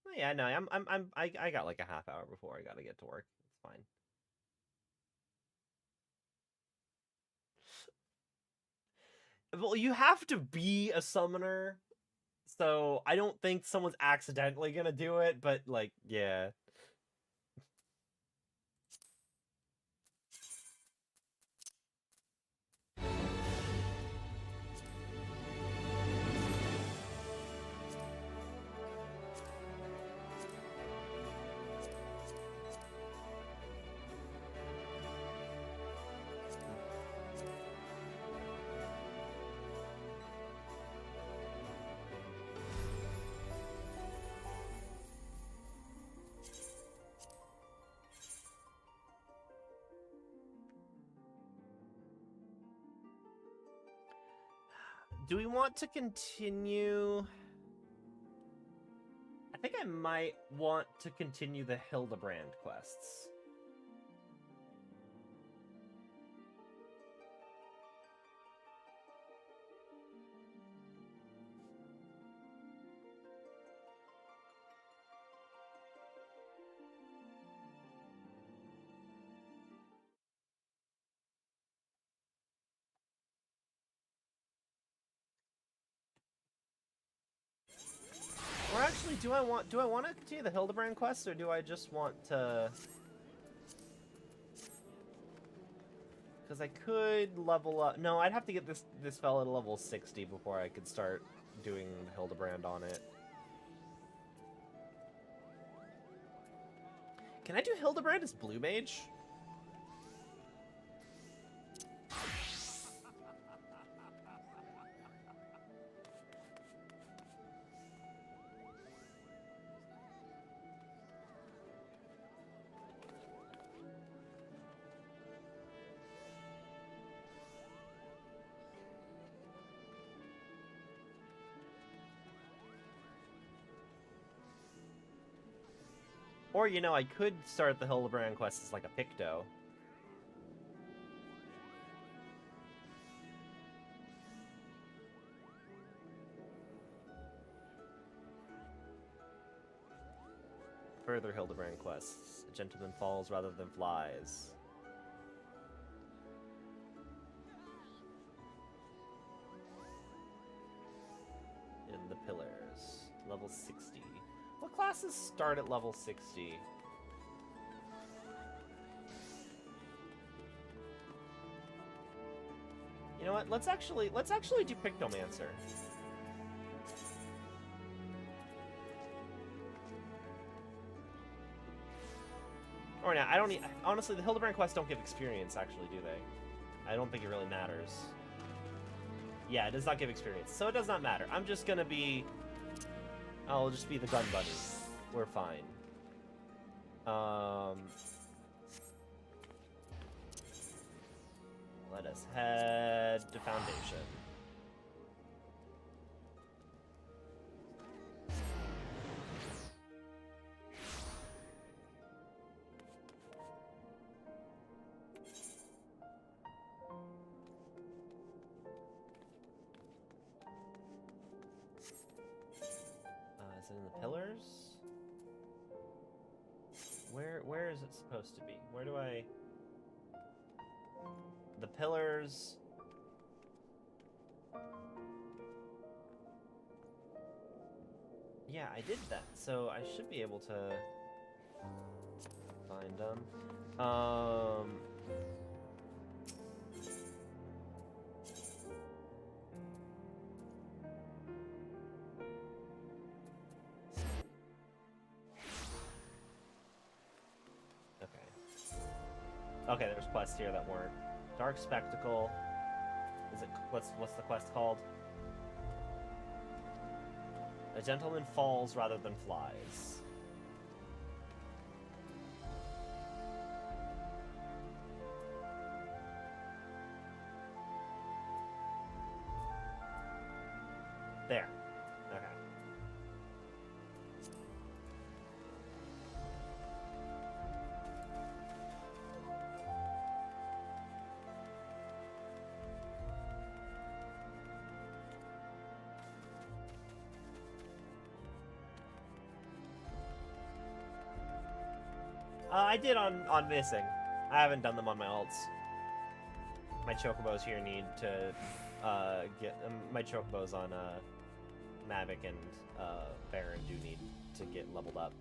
oh yeah, no, I got like a half hour before I gotta get to work. It's fine. Well, you have to be a summoner, so I don't think someone's accidentally gonna do it, but, like, yeah. Do we want to continue? I think I might want to continue the Hildebrand quests. Or actually, do I want to continue the Hildebrand quest, or do I just want to? Because I could level up. No, I'd have to get this fella to level 60 before I could start doing Hildebrand on it. Can I do Hildebrand as Blue Mage? Or, you know, I could start the Hildebrand quest as like a Picto. Further Hildebrand quests. A gentleman falls rather than flies. In the pillars. Level 60. What classes start at level 60? You know what? Let's actually do Pictomancer. Or now, I don't need, honestly, the Hildebrand quests don't give experience, actually, do they? I don't think it really matters. Yeah, it does not give experience, so it does not matter. I'm just gonna be... I'll just be the gun buddy. We're fine. Let us head to Foundation. Is it in the pillars? Where is it supposed to be? Where do I... The pillars... Yeah, I did that, so I should be able to find them. Okay, there's quests here that weren't. Dark Spectacle. Is it what's the quest called? A gentleman falls rather than flies. There. Okay. I did on Missing. I haven't done them on my alts. my chocobos here need to get my chocobos on Mavic and Baron do need to get leveled up.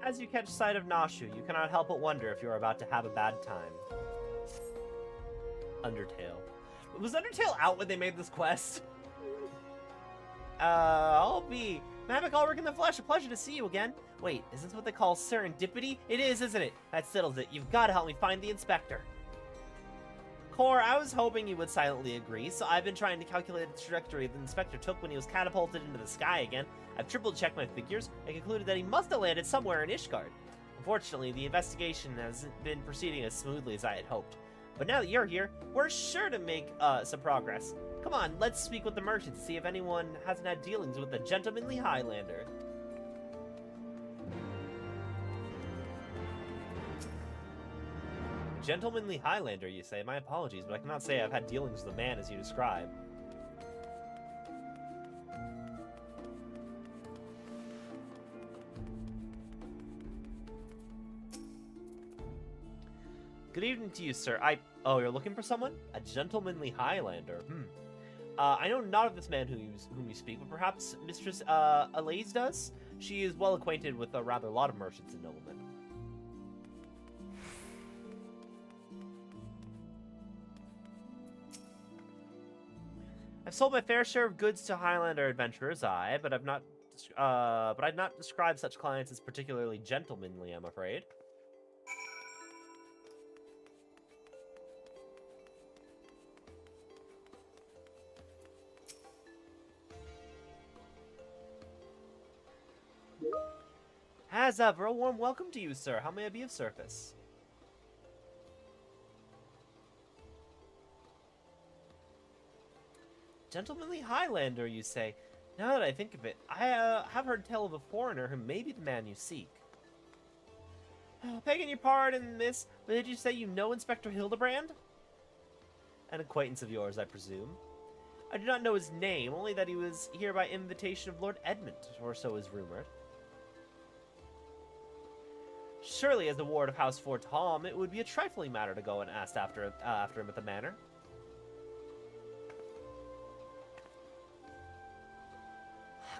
As you catch sight of Nashu, you cannot help but wonder if you are about to have a bad time. Undertale. Was Undertale out when they made this quest? I'll be Mavic Ulrich in the flesh. A pleasure to see you again. Wait, is this what they call serendipity? It is, isn't it? That settles it. You've got to help me find the inspector. Core, I was hoping you would silently agree, so I've been trying to calculate the trajectory the inspector took when he was catapulted into the sky again. I've triple-checked my figures and concluded that he must have landed somewhere in Ishgard. Unfortunately, the investigation hasn't been proceeding as smoothly as I had hoped. But now that you're here, we're sure to make some progress. Come on, let's speak with the merchants, see if anyone hasn't had dealings with the gentlemanly Highlander. Gentlemanly Highlander, you say? My apologies, but I cannot say I've had dealings with the man as you describe. Good evening to you, sir. Oh, you're looking for someone? A gentlemanly Highlander. I know not of this man whom you speak, but perhaps Mistress Alaise does? She is well acquainted with a rather lot of merchants and noblemen. I've sold my fair share of goods to Highlander adventurers, but I'd not describe such clients as particularly gentlemanly, I'm afraid. As ever, a warm welcome to you, sir. How may I be of service? Gentlemanly Highlander, you say? Now that I think of it, I have heard tell of a foreigner who may be the man you seek. Begging your pardon, miss, but did you say you know Inspector Hildebrand? An acquaintance of yours, I presume. I do not know his name, only that he was here by invitation of Lord Edmund, or so is rumored. Surely, as the ward of House Fort Tom, it would be a trifling matter to go and ask after him at the manor.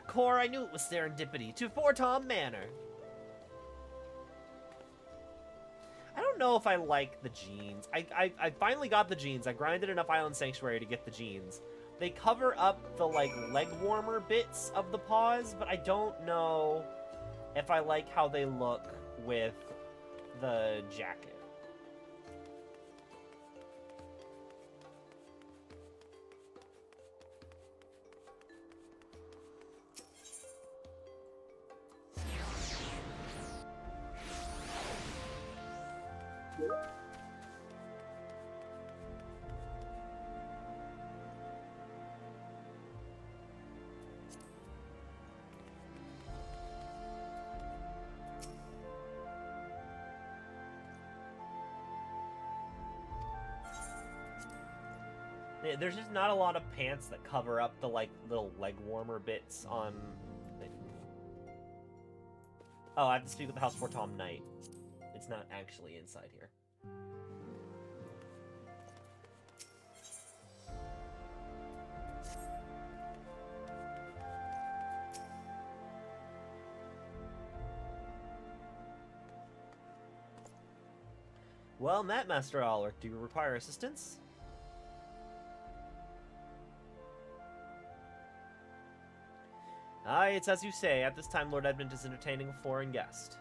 Core, I knew it was serendipity. To Fort Tom Manor. I don't know if I like the jeans. I finally got the jeans. I grinded enough Island Sanctuary to get the jeans. They cover up the, like, leg warmer bits of the paws, but I don't know if I like how they look with the jacket. There's just not a lot of pants that cover up the, like, little leg warmer bits on... Oh, I have to speak with the House Fort Tom Knight. It's not actually inside here. Well met, Master Ulrich. Do you require assistance? Aye, it's as you say. At this time, Lord Edmund is entertaining a foreign guest.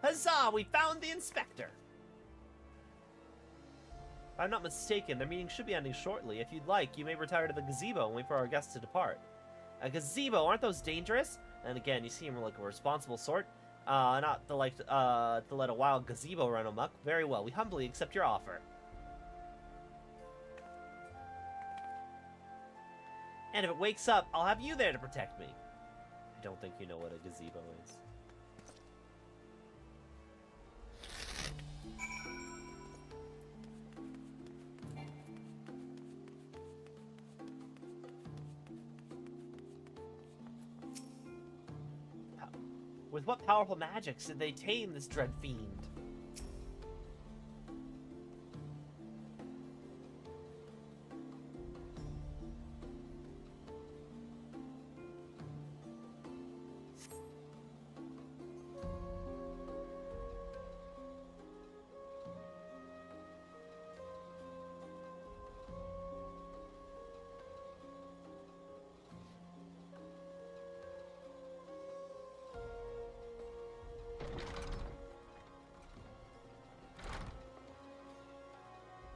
Huzzah! We found the inspector! If I'm not mistaken, their meeting should be ending shortly. If you'd like, you may retire to the gazebo and wait for our guests to depart. A gazebo? Aren't those dangerous? And again, you seem like a responsible sort. Not to let a wild gazebo run amok. Very well, we humbly accept your offer. And if it wakes up, I'll have you there to protect me. I don't think you know what a gazebo is. With what powerful magics did they tame this dread fiend?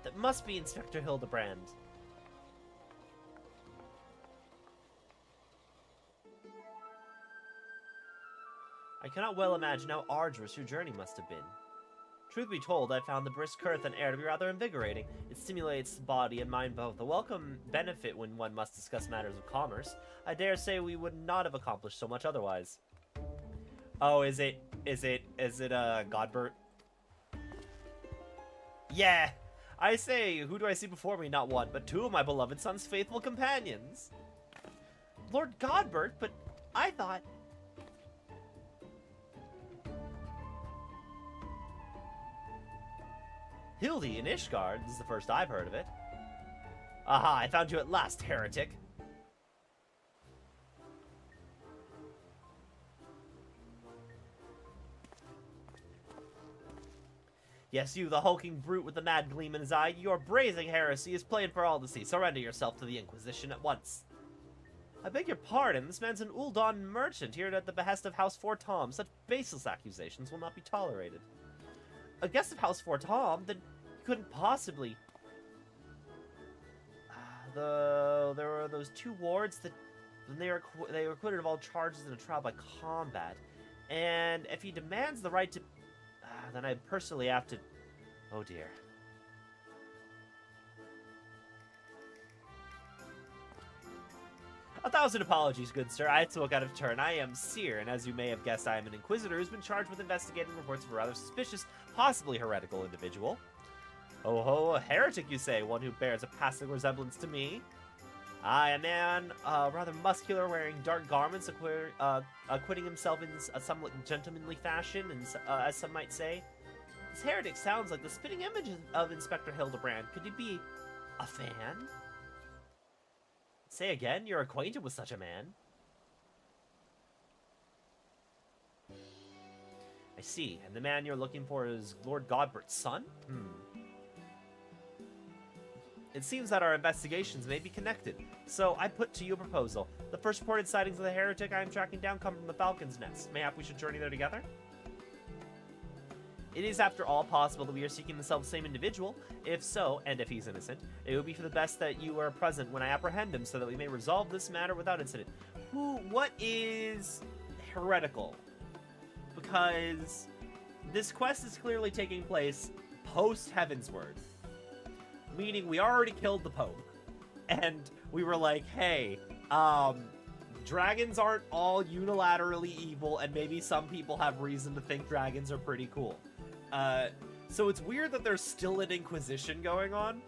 That must be Inspector Hildebrand. I cannot well imagine how arduous your journey must have been. Truth be told, I found the brisk earth and air to be rather invigorating. It stimulates body and mind both, a welcome benefit when one must discuss matters of commerce. I dare say we would not have accomplished so much otherwise. Oh, is it Godbert? Yeah! I say, who do I see before me? Not one, but two of my beloved son's faithful companions. Lord Godbert, but I thought... Hildy in Ishgard, this is the first I've heard of it. Aha, I found you at last, heretic. Yes, you, the hulking brute with the mad gleam in his eye, your brazen heresy is plain for all to see. Surrender yourself to the Inquisition at once. I beg your pardon, this man's an Uldon merchant here at the behest of House Fortom. Such baseless accusations will not be tolerated. A guest of House Fortom? Then you couldn't possibly... There were those two wards that... They were acquitted of all charges in a trial by combat. And if he demands the right to... then I personally have to... Oh dear. A thousand apologies, good sir. I had to look out of turn. I am Seer, and as you may have guessed, I am an Inquisitor who's been charged with investigating reports of a rather suspicious, possibly heretical individual. Oh ho, a heretic, you say? One who bears a passing resemblance to me? Aye, a man, rather muscular, wearing dark garments, acquitting himself in a somewhat gentlemanly fashion, and as some might say. This heretic sounds like the spitting image of Inspector Hildebrand. Could he be a fan? Say again, you're acquainted with such a man? I see, and the man you're looking for is Lord Godbert's son? It seems that our investigations may be connected, so I put to you a proposal. The first reported sightings of the heretic I am tracking down come from the Falcon's Nest. Mayhap we should journey there together? It is, after all, possible that we are seeking the self-same individual. If so, and if he's innocent, it would be for the best that you are present when I apprehend him, so that we may resolve this matter without incident. What is heretical? Because this quest is clearly taking place post-Heavensward. Meaning we already killed the Pope. And we were like, hey, dragons aren't all unilaterally evil, and maybe some people have reason to think dragons are pretty cool. So it's weird that there's still an Inquisition going on.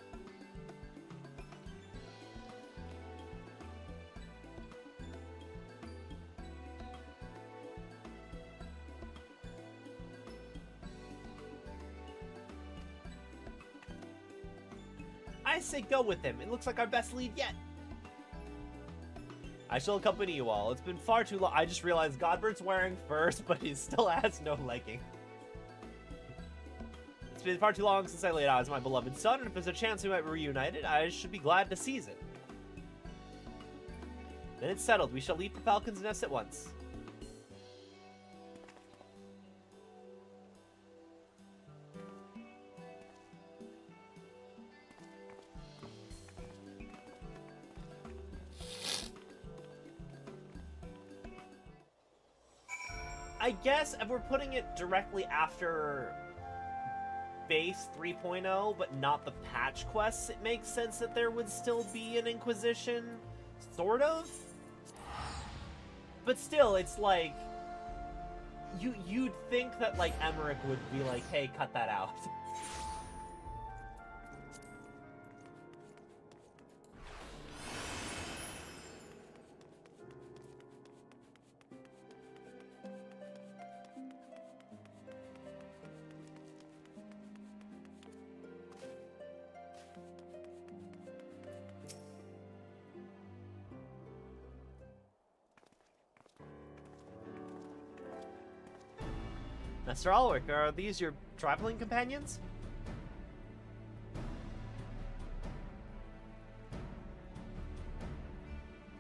I say go with him. It looks like our best lead yet. I shall accompany you all. It's been far too long. I just realized Godbert's wearing furs, but he still has no legging. It's been far too long since I laid eyes on my beloved son, and if there's a chance we might be reunited, I should be glad to seize it. Then it's settled. We shall leave for Falcon's Nest at once. I guess if we're putting it directly after base 3.0, but not the patch quests, it makes sense that there would still be an Inquisition, sort of. But still, it's like, you'd think that, like, Emmerich would be like, hey, cut that out. Master Alwick, are these your traveling companions?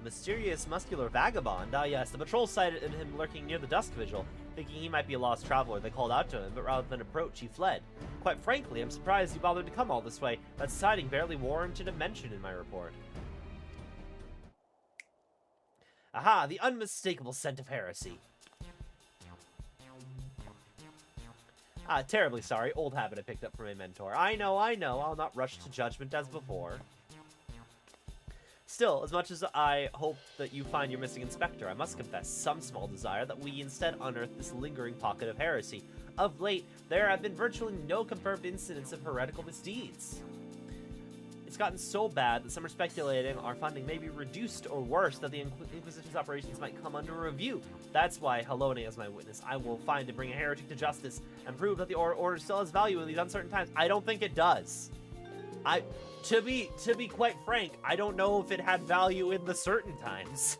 Mysterious muscular vagabond. Ah yes, the patrol sighted him lurking near the dusk vigil. Thinking he might be a lost traveler, they called out to him, but rather than approach, he fled. Quite frankly, I'm surprised he bothered to come all this way. That sighting barely warranted a mention in my report. Aha, the unmistakable scent of heresy. Ah, terribly sorry. Old habit I picked up from a mentor. I know. I'll not rush to judgment as before. Still, as much as I hope that you find your missing inspector, I must confess some small desire that we instead unearth this lingering pocket of heresy. Of late, there have been virtually no confirmed incidents of heretical misdeeds. It's gotten so bad that some are speculating our funding may be reduced or worse, that the Inquisition's operations might come under review. That's why, Halone as my witness, I will find to bring a heretic to justice and prove that the order still has value in these uncertain times. I don't think it does. To be quite frank, I don't know if it had value in the certain times.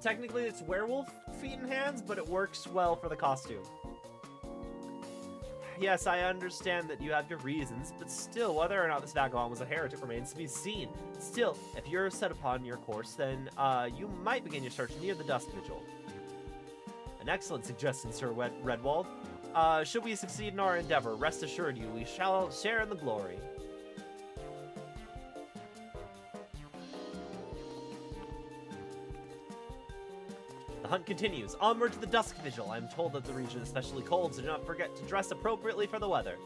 Technically it's werewolf feet and hands, but it works well for the costume. Yes, I understand that you have your reasons, but still, whether or not this vagabond was a heretic remains to be seen. Still, if you're set upon your course, then you might begin your search near the Dusk Vigil. An excellent suggestion, Sir Redwald. Should we succeed in our endeavor, rest assured you, we shall share in the glory. The hunt continues. Onward to the Dusk Vigil. I'm told that the region is especially cold, so do not forget to dress appropriately for the weather.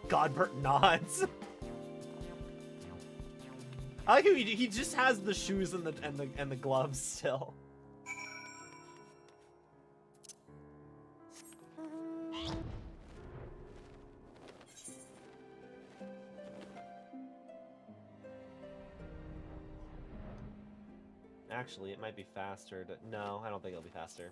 Godbert nods. I like how he just has the shoes and the gloves still. Actually, it might be faster to... No, I don't think it'll be faster.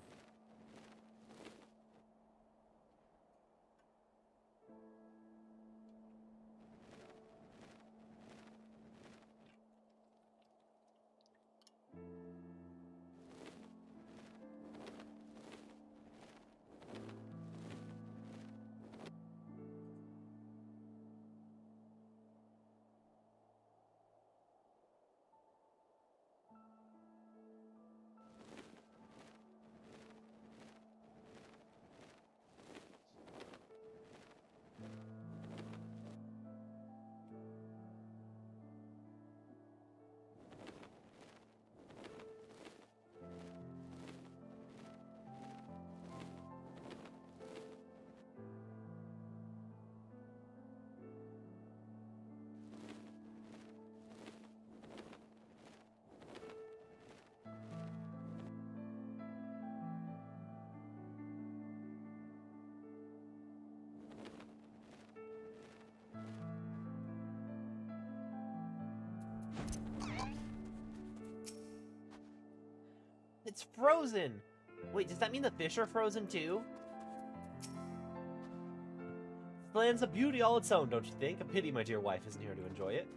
It's frozen! Wait, does that mean the fish are frozen too? The land's a beauty all its own, don't you think? A pity my dear wife isn't here to enjoy it.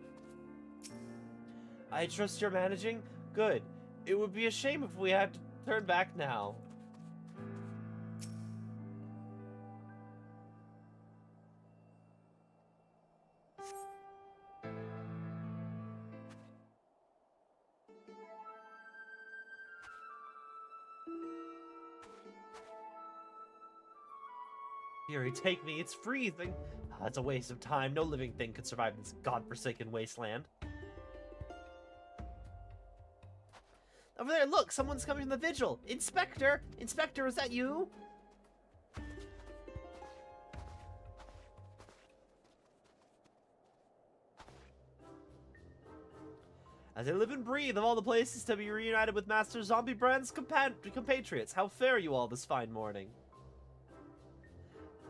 I trust you're managing? Good. It would be a shame if we had to turn back now. Fury, take me, it's freezing! Ah, it's a waste of time, no living thing could survive in this godforsaken wasteland. Over there, look! Someone's coming from the vigil! Inspector! Inspector, is that you? As I live and breathe of all the places to be reunited with Master Zombie Brand's compatriots, how fare you all this fine morning?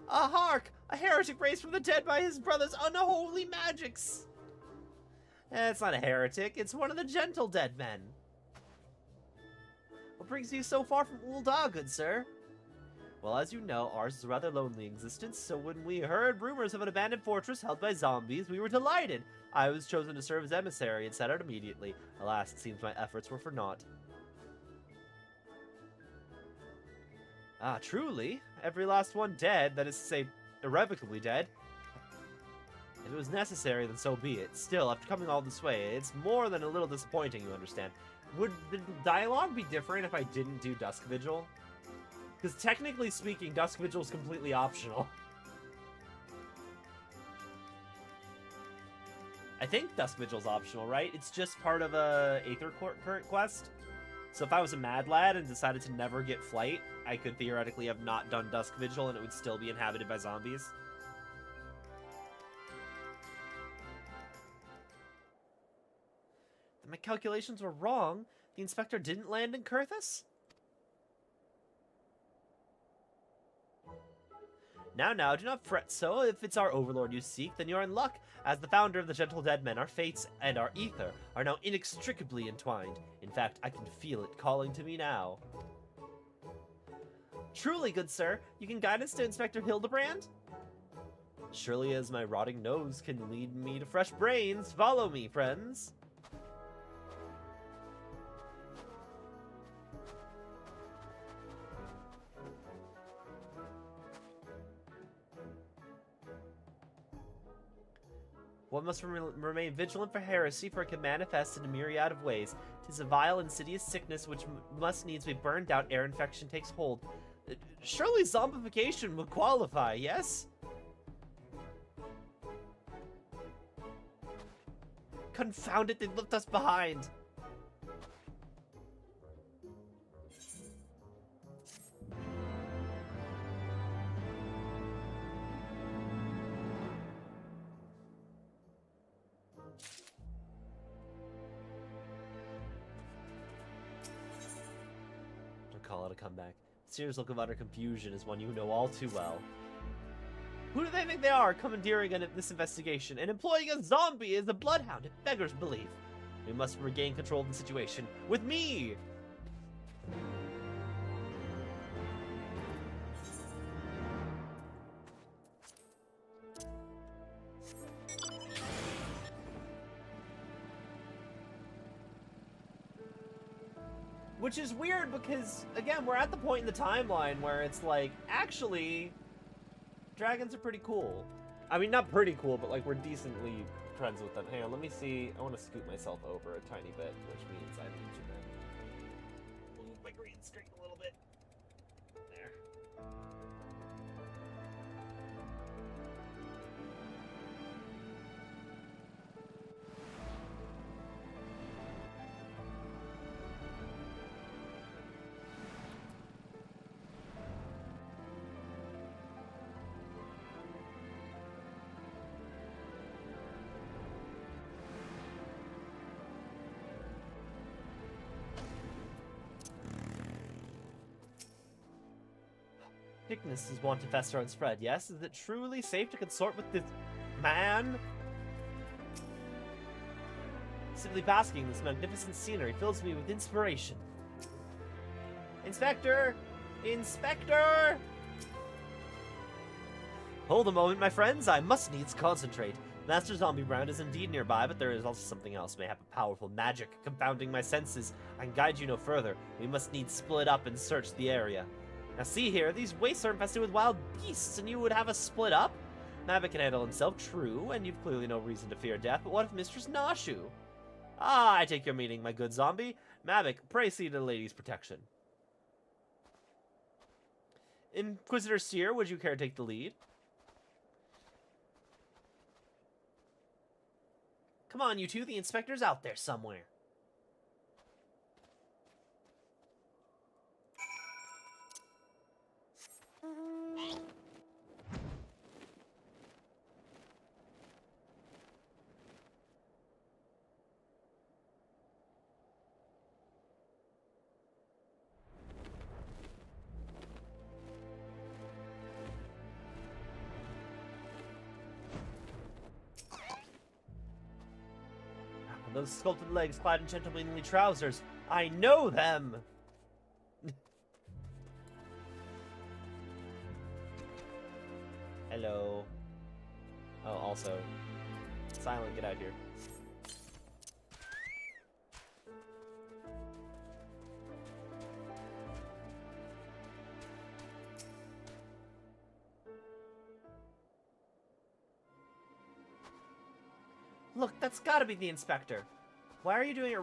Ah, hark! A heretic raised from the dead by his brother's unholy magics! It's not a heretic, it's one of the gentle dead men. What brings you so far from Ul'dah, good sir? Well, as you know, ours is a rather lonely existence, so when we heard rumors of an abandoned fortress held by zombies, we were delighted. I was chosen to serve as emissary and set out immediately. Alas, it seems my efforts were for naught. Ah, truly? Every last one dead, that is to say, irrevocably dead? If it was necessary, then so be it. Still, after coming all this way, it's more than a little disappointing, you understand. Would the dialogue be different if I didn't do Dusk Vigil? Because technically speaking, Dusk Vigil is completely optional. I think Dusk Vigil's optional, right? It's just part of a Aether Court quest. So if I was a mad lad and decided to never get flight, I could theoretically have not done Dusk Vigil and it would still be inhabited by zombies. My calculations were wrong. The inspector didn't land in Kurthus? Now, do not fret so. If it's our overlord you seek, then you're in luck. As the founder of the Gentle Dead Men, our fates and our ether are now inextricably entwined. In fact, I can feel it calling to me now. Truly, good sir, you can guide us to Inspector Hildebrand? Surely as my rotting nose can lead me to fresh brains, follow me, friends. One must remain vigilant for heresy, for it can manifest in a myriad of ways. 'Tis a vile, insidious sickness which must needs be burned out ere infection takes hold. Surely zombification would qualify, yes? Confound it, they left us behind! Call it a comeback. The serious look of utter confusion is one you know all too well. Who do they think they are, commandeering this investigation and employing a zombie as a bloodhound? It beggars belief. We must regain control of the situation. With me! Which is weird because, again, we're at the point in the timeline where it's like, actually, dragons are pretty cool. I mean, not pretty cool, but like, we're decently friends with them. Hang on, let me see. I want to scoot myself over a tiny bit, which means I need to then move my green screen a little bit. There. Sickness is wont to fester and spread, yes? Is it truly safe to consort with this man? Simply basking in this magnificent scenery fills me with inspiration. Inspector! Inspector! Hold a moment, my friends. I must needs concentrate. Master Zombie Brand is indeed nearby, but there is also something else. Mayhap a powerful magic confounding my senses. I can guide you no further. We must needs split up and search the area. Now see here, these wastes are infested with wild beasts, and you would have us split up? Mavic can handle himself, true, and you've clearly no reason to fear death, but what of Mistress Nashu? Ah, I take your meaning, my good zombie. Mavic, pray see to the lady's protection. Inquisitor Seer, would you care to take the lead? Come on, you two, the inspector's out there somewhere. those sculpted legs clad in gentlemanly trousers. I know them! Hello. Oh, also, Silent, get out here. Look, that's gotta be the inspector. Why are you doing a...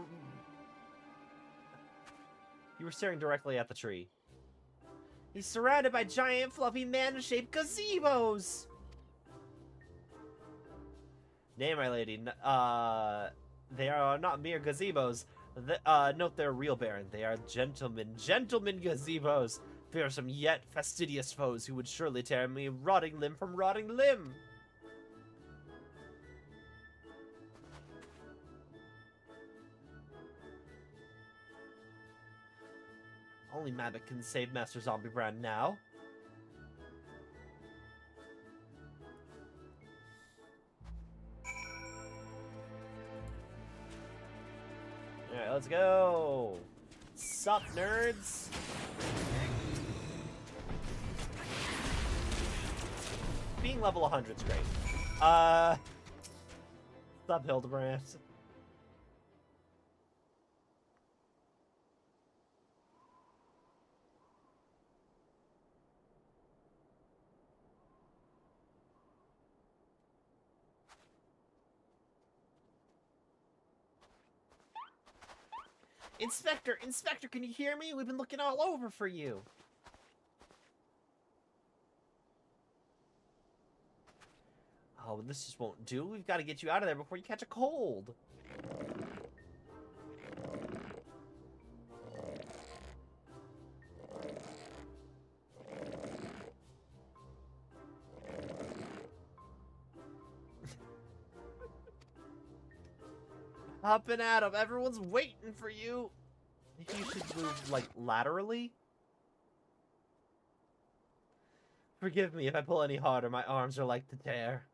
You were staring directly at the tree. He's surrounded by giant, fluffy, man-shaped gazebos! Nay, my lady, they are not mere gazebos. Note they're real, Baron. They are gentlemen gazebos. Fearsome yet fastidious foes who would surely tear me rotting limb from rotting limb. Only Mabbit can save Master Zombie Brand now. Alright, let's go! Sup, nerds? Being level 100 is great. Sup, Hildebrand? Inspector, can you hear me? We've been looking all over for you. Oh, this just won't do. We've got to get you out of there before you catch a cold. Up and at 'em. Everyone's waiting for you. Maybe you should move, like, laterally? Forgive me if I pull any harder. My arms are like to tear.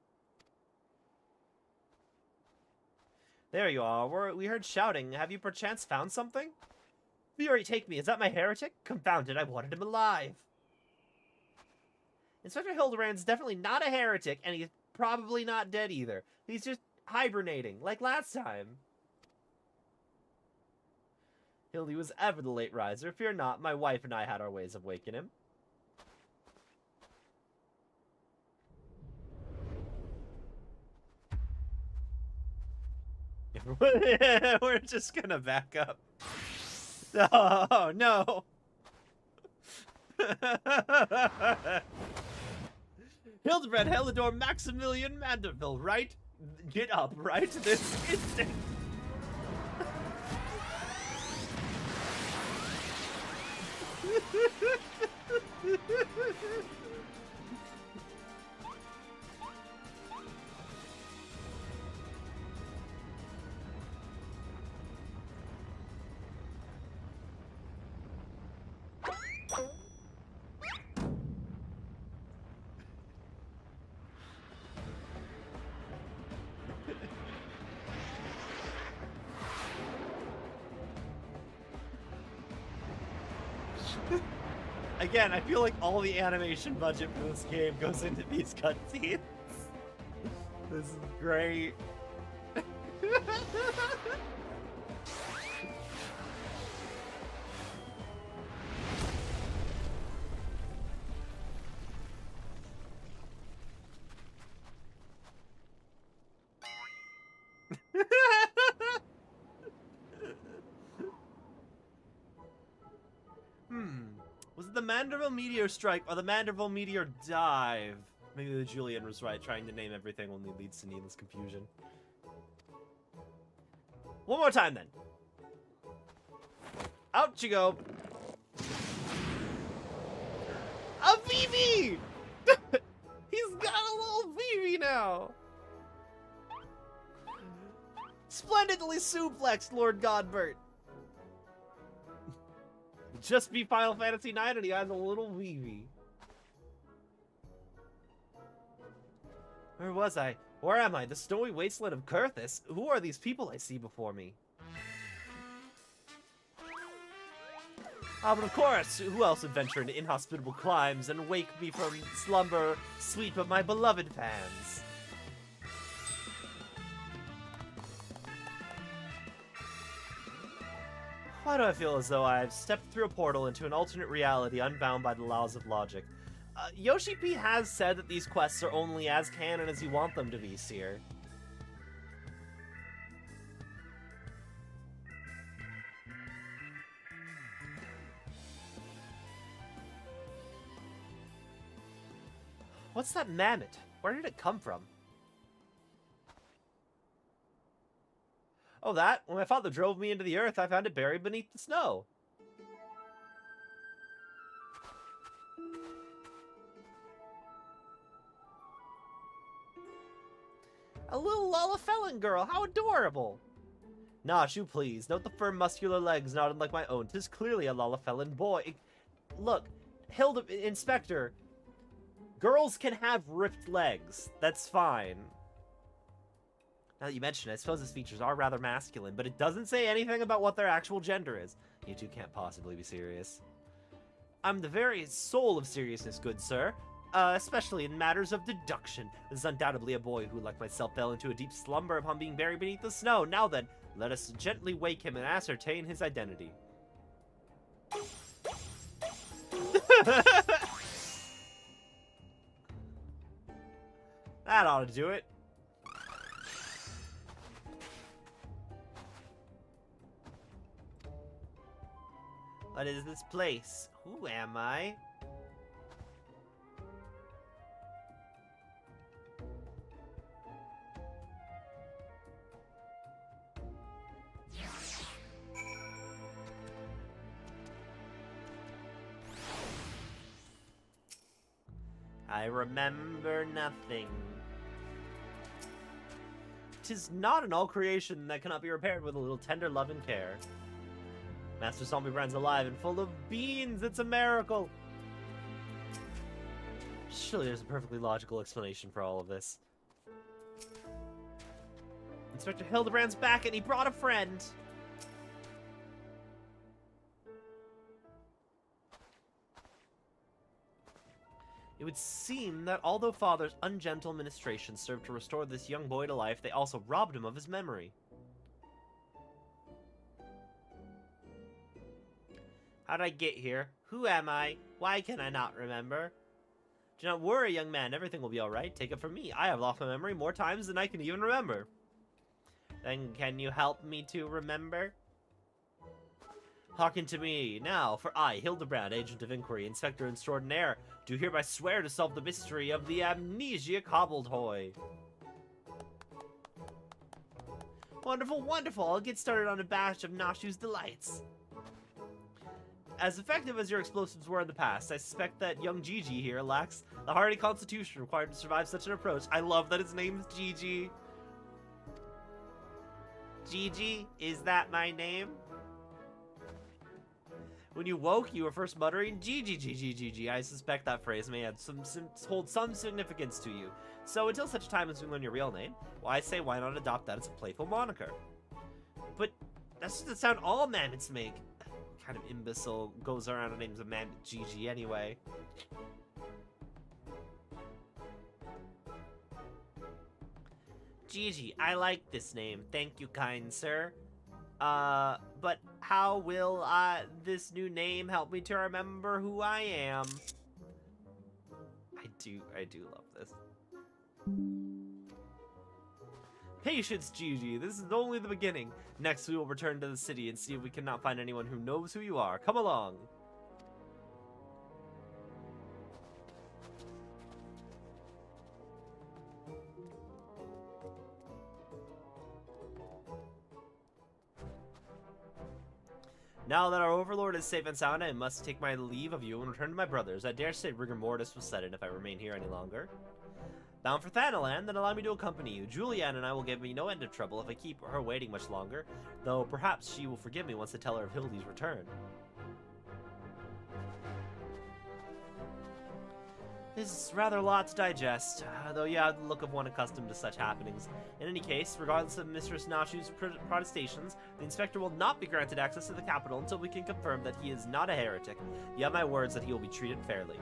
There you are. We heard shouting. Have you perchance found something? Fury, take me. Is that my heretic? Confound it. I wanted him alive. Inspector Hildebrand's definitely not a heretic, and he's probably not dead either. He's just hibernating, like last time. Hildy was ever the late riser. Fear not, my wife and I had our ways of waking him. We're just gonna back up. Oh, no. Hildebrand Helidor Maximilian Manderville, right? Get up, right? This instant. Again, I feel like all the animation budget for this game goes into these cutscenes. This is great. Was it the Manderville Meteor Strike or the Manderville Meteor Dive? Maybe the Julian was right, trying to name everything only leads to needless confusion. One more time, then. Out you go. A VV! He's got a little VV now. Splendidly suplexed, Lord Godbert. Just beat Final Fantasy IX and he has a little VV. Where was I? Where am I? The snowy wasteland of Kurthis? Who are these people I see before me? Ah, but of course, who else would venture into inhospitable climes and wake me from slumber, sweet but my beloved fans? Why do I feel as though I've stepped through a portal into an alternate reality unbound by the laws of logic? Yoshi P has said that these quests are only as canon as you want them to be, Seer. What's that mammoth? Where did it come from? Oh, that? When my father drove me into the earth, I found it buried beneath the snow. A little Lalafellan girl, how adorable! Nosh, you please. Note the firm muscular legs not unlike my own. 'Tis clearly a Lalafellan boy. Look, Inspector, girls can have ripped legs. That's fine. Now that you mention it, I suppose his features are rather masculine, but it doesn't say anything about what their actual gender is. You two can't possibly be serious. I'm the very soul of seriousness, good sir. Especially in matters of deduction. This is undoubtedly a boy who, like myself, fell into a deep slumber upon being buried beneath the snow. Now then, let us gently wake him and ascertain his identity. That ought to do it. What is this place? Who am I? I remember nothing. 'Tis not an all creation that cannot be repaired with a little tender love and care. Master Zombie Brand's alive and full of beans. It's a miracle. Surely there's a perfectly logical explanation for all of this. Inspector Hildebrand's back and he brought a friend. It would seem that although Father's ungentle ministration served to restore this young boy to life, they also robbed him of his memory. How did I get here? Who am I? Why can I not remember? Do not worry, young man. Everything will be alright. Take it from me. I have lost my memory more times than I can even remember. Then can you help me to remember? Hearken to me now, for I, Hildebrand, Agent of Inquiry, Inspector Extraordinaire, do hereby swear to solve the mystery of the amnesia Cobbledoy. Wonderful, wonderful! I'll get started on a batch of Nashu's delights. As effective as your explosives were in the past, I suspect that young Gigi here lacks the hardy constitution required to survive such an approach. I love that his name is Gigi. Gigi, is that my name? When you woke, you were first muttering, Gigi, Gigi, Gigi. I suspect that phrase may have hold some significance to you. So until such time as we learn your real name, well, I say why not adopt that as a playful moniker? But that's just the sound all mammoths make. What kind of imbecile goes around and names a mammoth Gigi anyway? Gigi, I like this name. Thank you, kind sir. But how will this new name help me to remember who I am? I do love this. Patience, Gigi. This is only the beginning. Next, we will return to the city and see if we cannot find anyone who knows who you are. Come along. Now that our overlord is safe and sound, I must take my leave of you and return to my brothers. I dare say rigor mortis will set in if I remain here any longer. Bound for Thanaland, then allow me to accompany you. Julianne and I will give me no end of trouble if I keep her waiting much longer, though perhaps she will forgive me once I tell her of Hildy's return. This is rather a lot to digest, though you have the look of one accustomed to such happenings. In any case, regardless of Mistress Nachu's protestations, the inspector will not be granted access to the capital until we can confirm that he is not a heretic. You have my words that he will be treated fairly.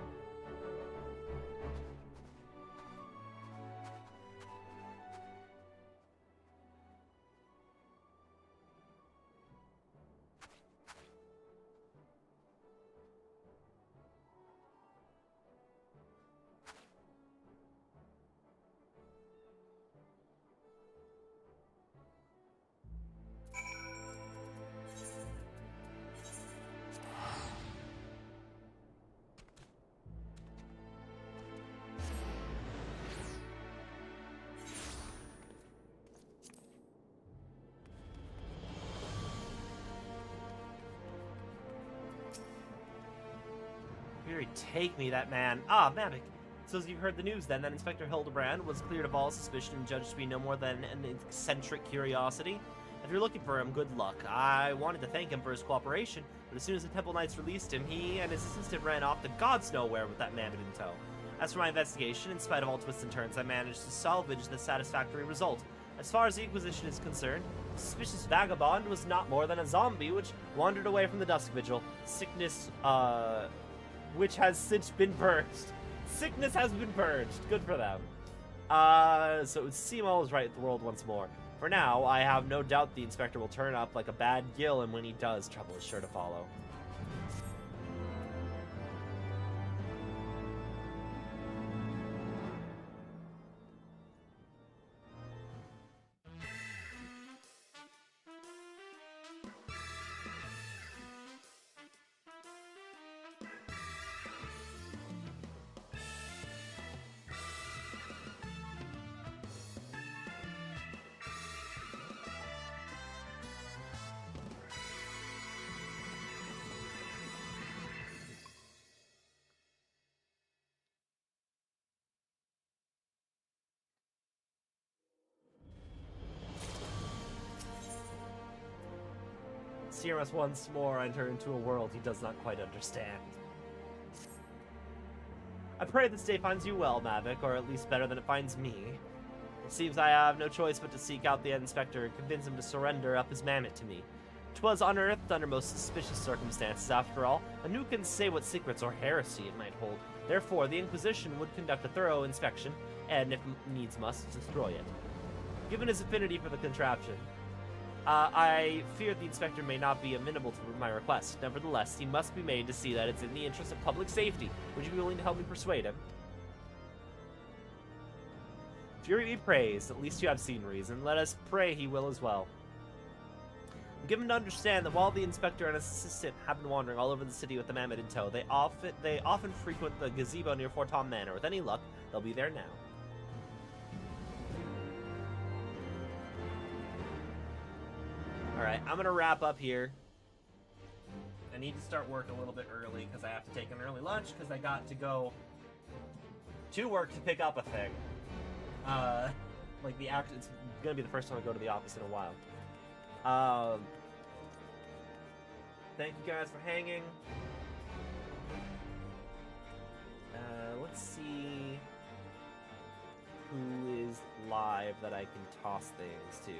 Fury, take me, that man. Ah, Mavic. So as you've heard the news then, that Inspector Hildebrand was cleared of all suspicion and judged to be no more than an eccentric curiosity. If you're looking for him, good luck. I wanted to thank him for his cooperation, but as soon as the Temple Knights released him, he and his assistant ran off to God's nowhere with that mammoth in tow. As for my investigation, in spite of all twists and turns, I managed to salvage the satisfactory result. As far as the Inquisition is concerned, the suspicious vagabond was not more than a zombie which wandered away from the Dusk Vigil. Sickness, which has since been purged. Sickness has been purged. Good for them. So it would seem all is right with the world once more. For now, I have no doubt the inspector will turn up like a bad gill, and when he does, trouble is sure to follow. Seer must once more enter into a world he does not quite understand. I pray this day finds you well, Mavic, or at least better than it finds me. It seems I have no choice but to seek out the inspector and convince him to surrender up his mammoth to me. 'Twas unearthed under most suspicious circumstances, after all, and who can say what secrets or heresy it might hold? Therefore, the Inquisition would conduct a thorough inspection, and if needs must, destroy it. Given his affinity for the contraption, I fear the inspector may not be amenable to my request. Nevertheless, he must be made to see that it's in the interest of public safety. Would you be willing to help me persuade him? Fury be praised, at least you have seen reason. Let us pray he will as well. I'm given to understand that while the inspector and his assistant have been wandering all over the city with the mammoth in tow, they often frequent the gazebo near Fort Tom Manor. With any luck, they'll be there now. Alright, I'm gonna wrap up here. I need to start work a little bit early because I have to take an early lunch because I got to go to work to pick up a thing. It's gonna be the first time I go to the office in a while. Thank you guys for hanging. Let's see who is live that I can toss things to.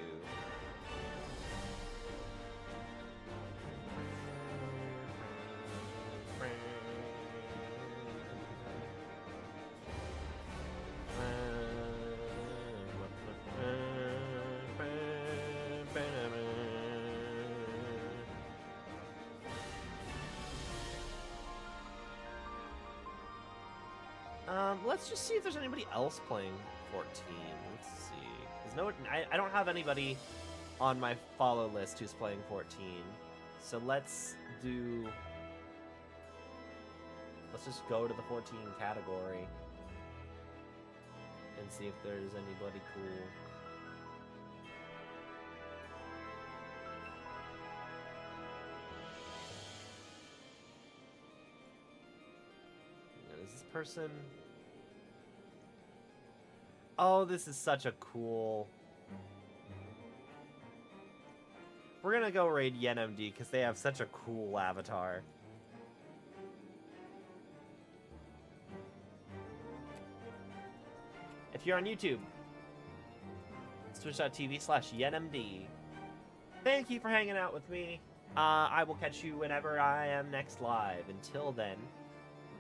Let's just see if there's anybody else playing 14. Let's see. I don't have anybody on my follow list who's playing 14. So let's just go to the 14 category and see if there's anybody cool. Is this person... Oh, this is such a cool... We're gonna go raid YenMD because they have such a cool avatar. If you're on YouTube, it's twitch.tv/yenmd. Thank you for hanging out with me. I will catch you whenever I am next live. Until then,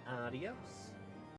adios.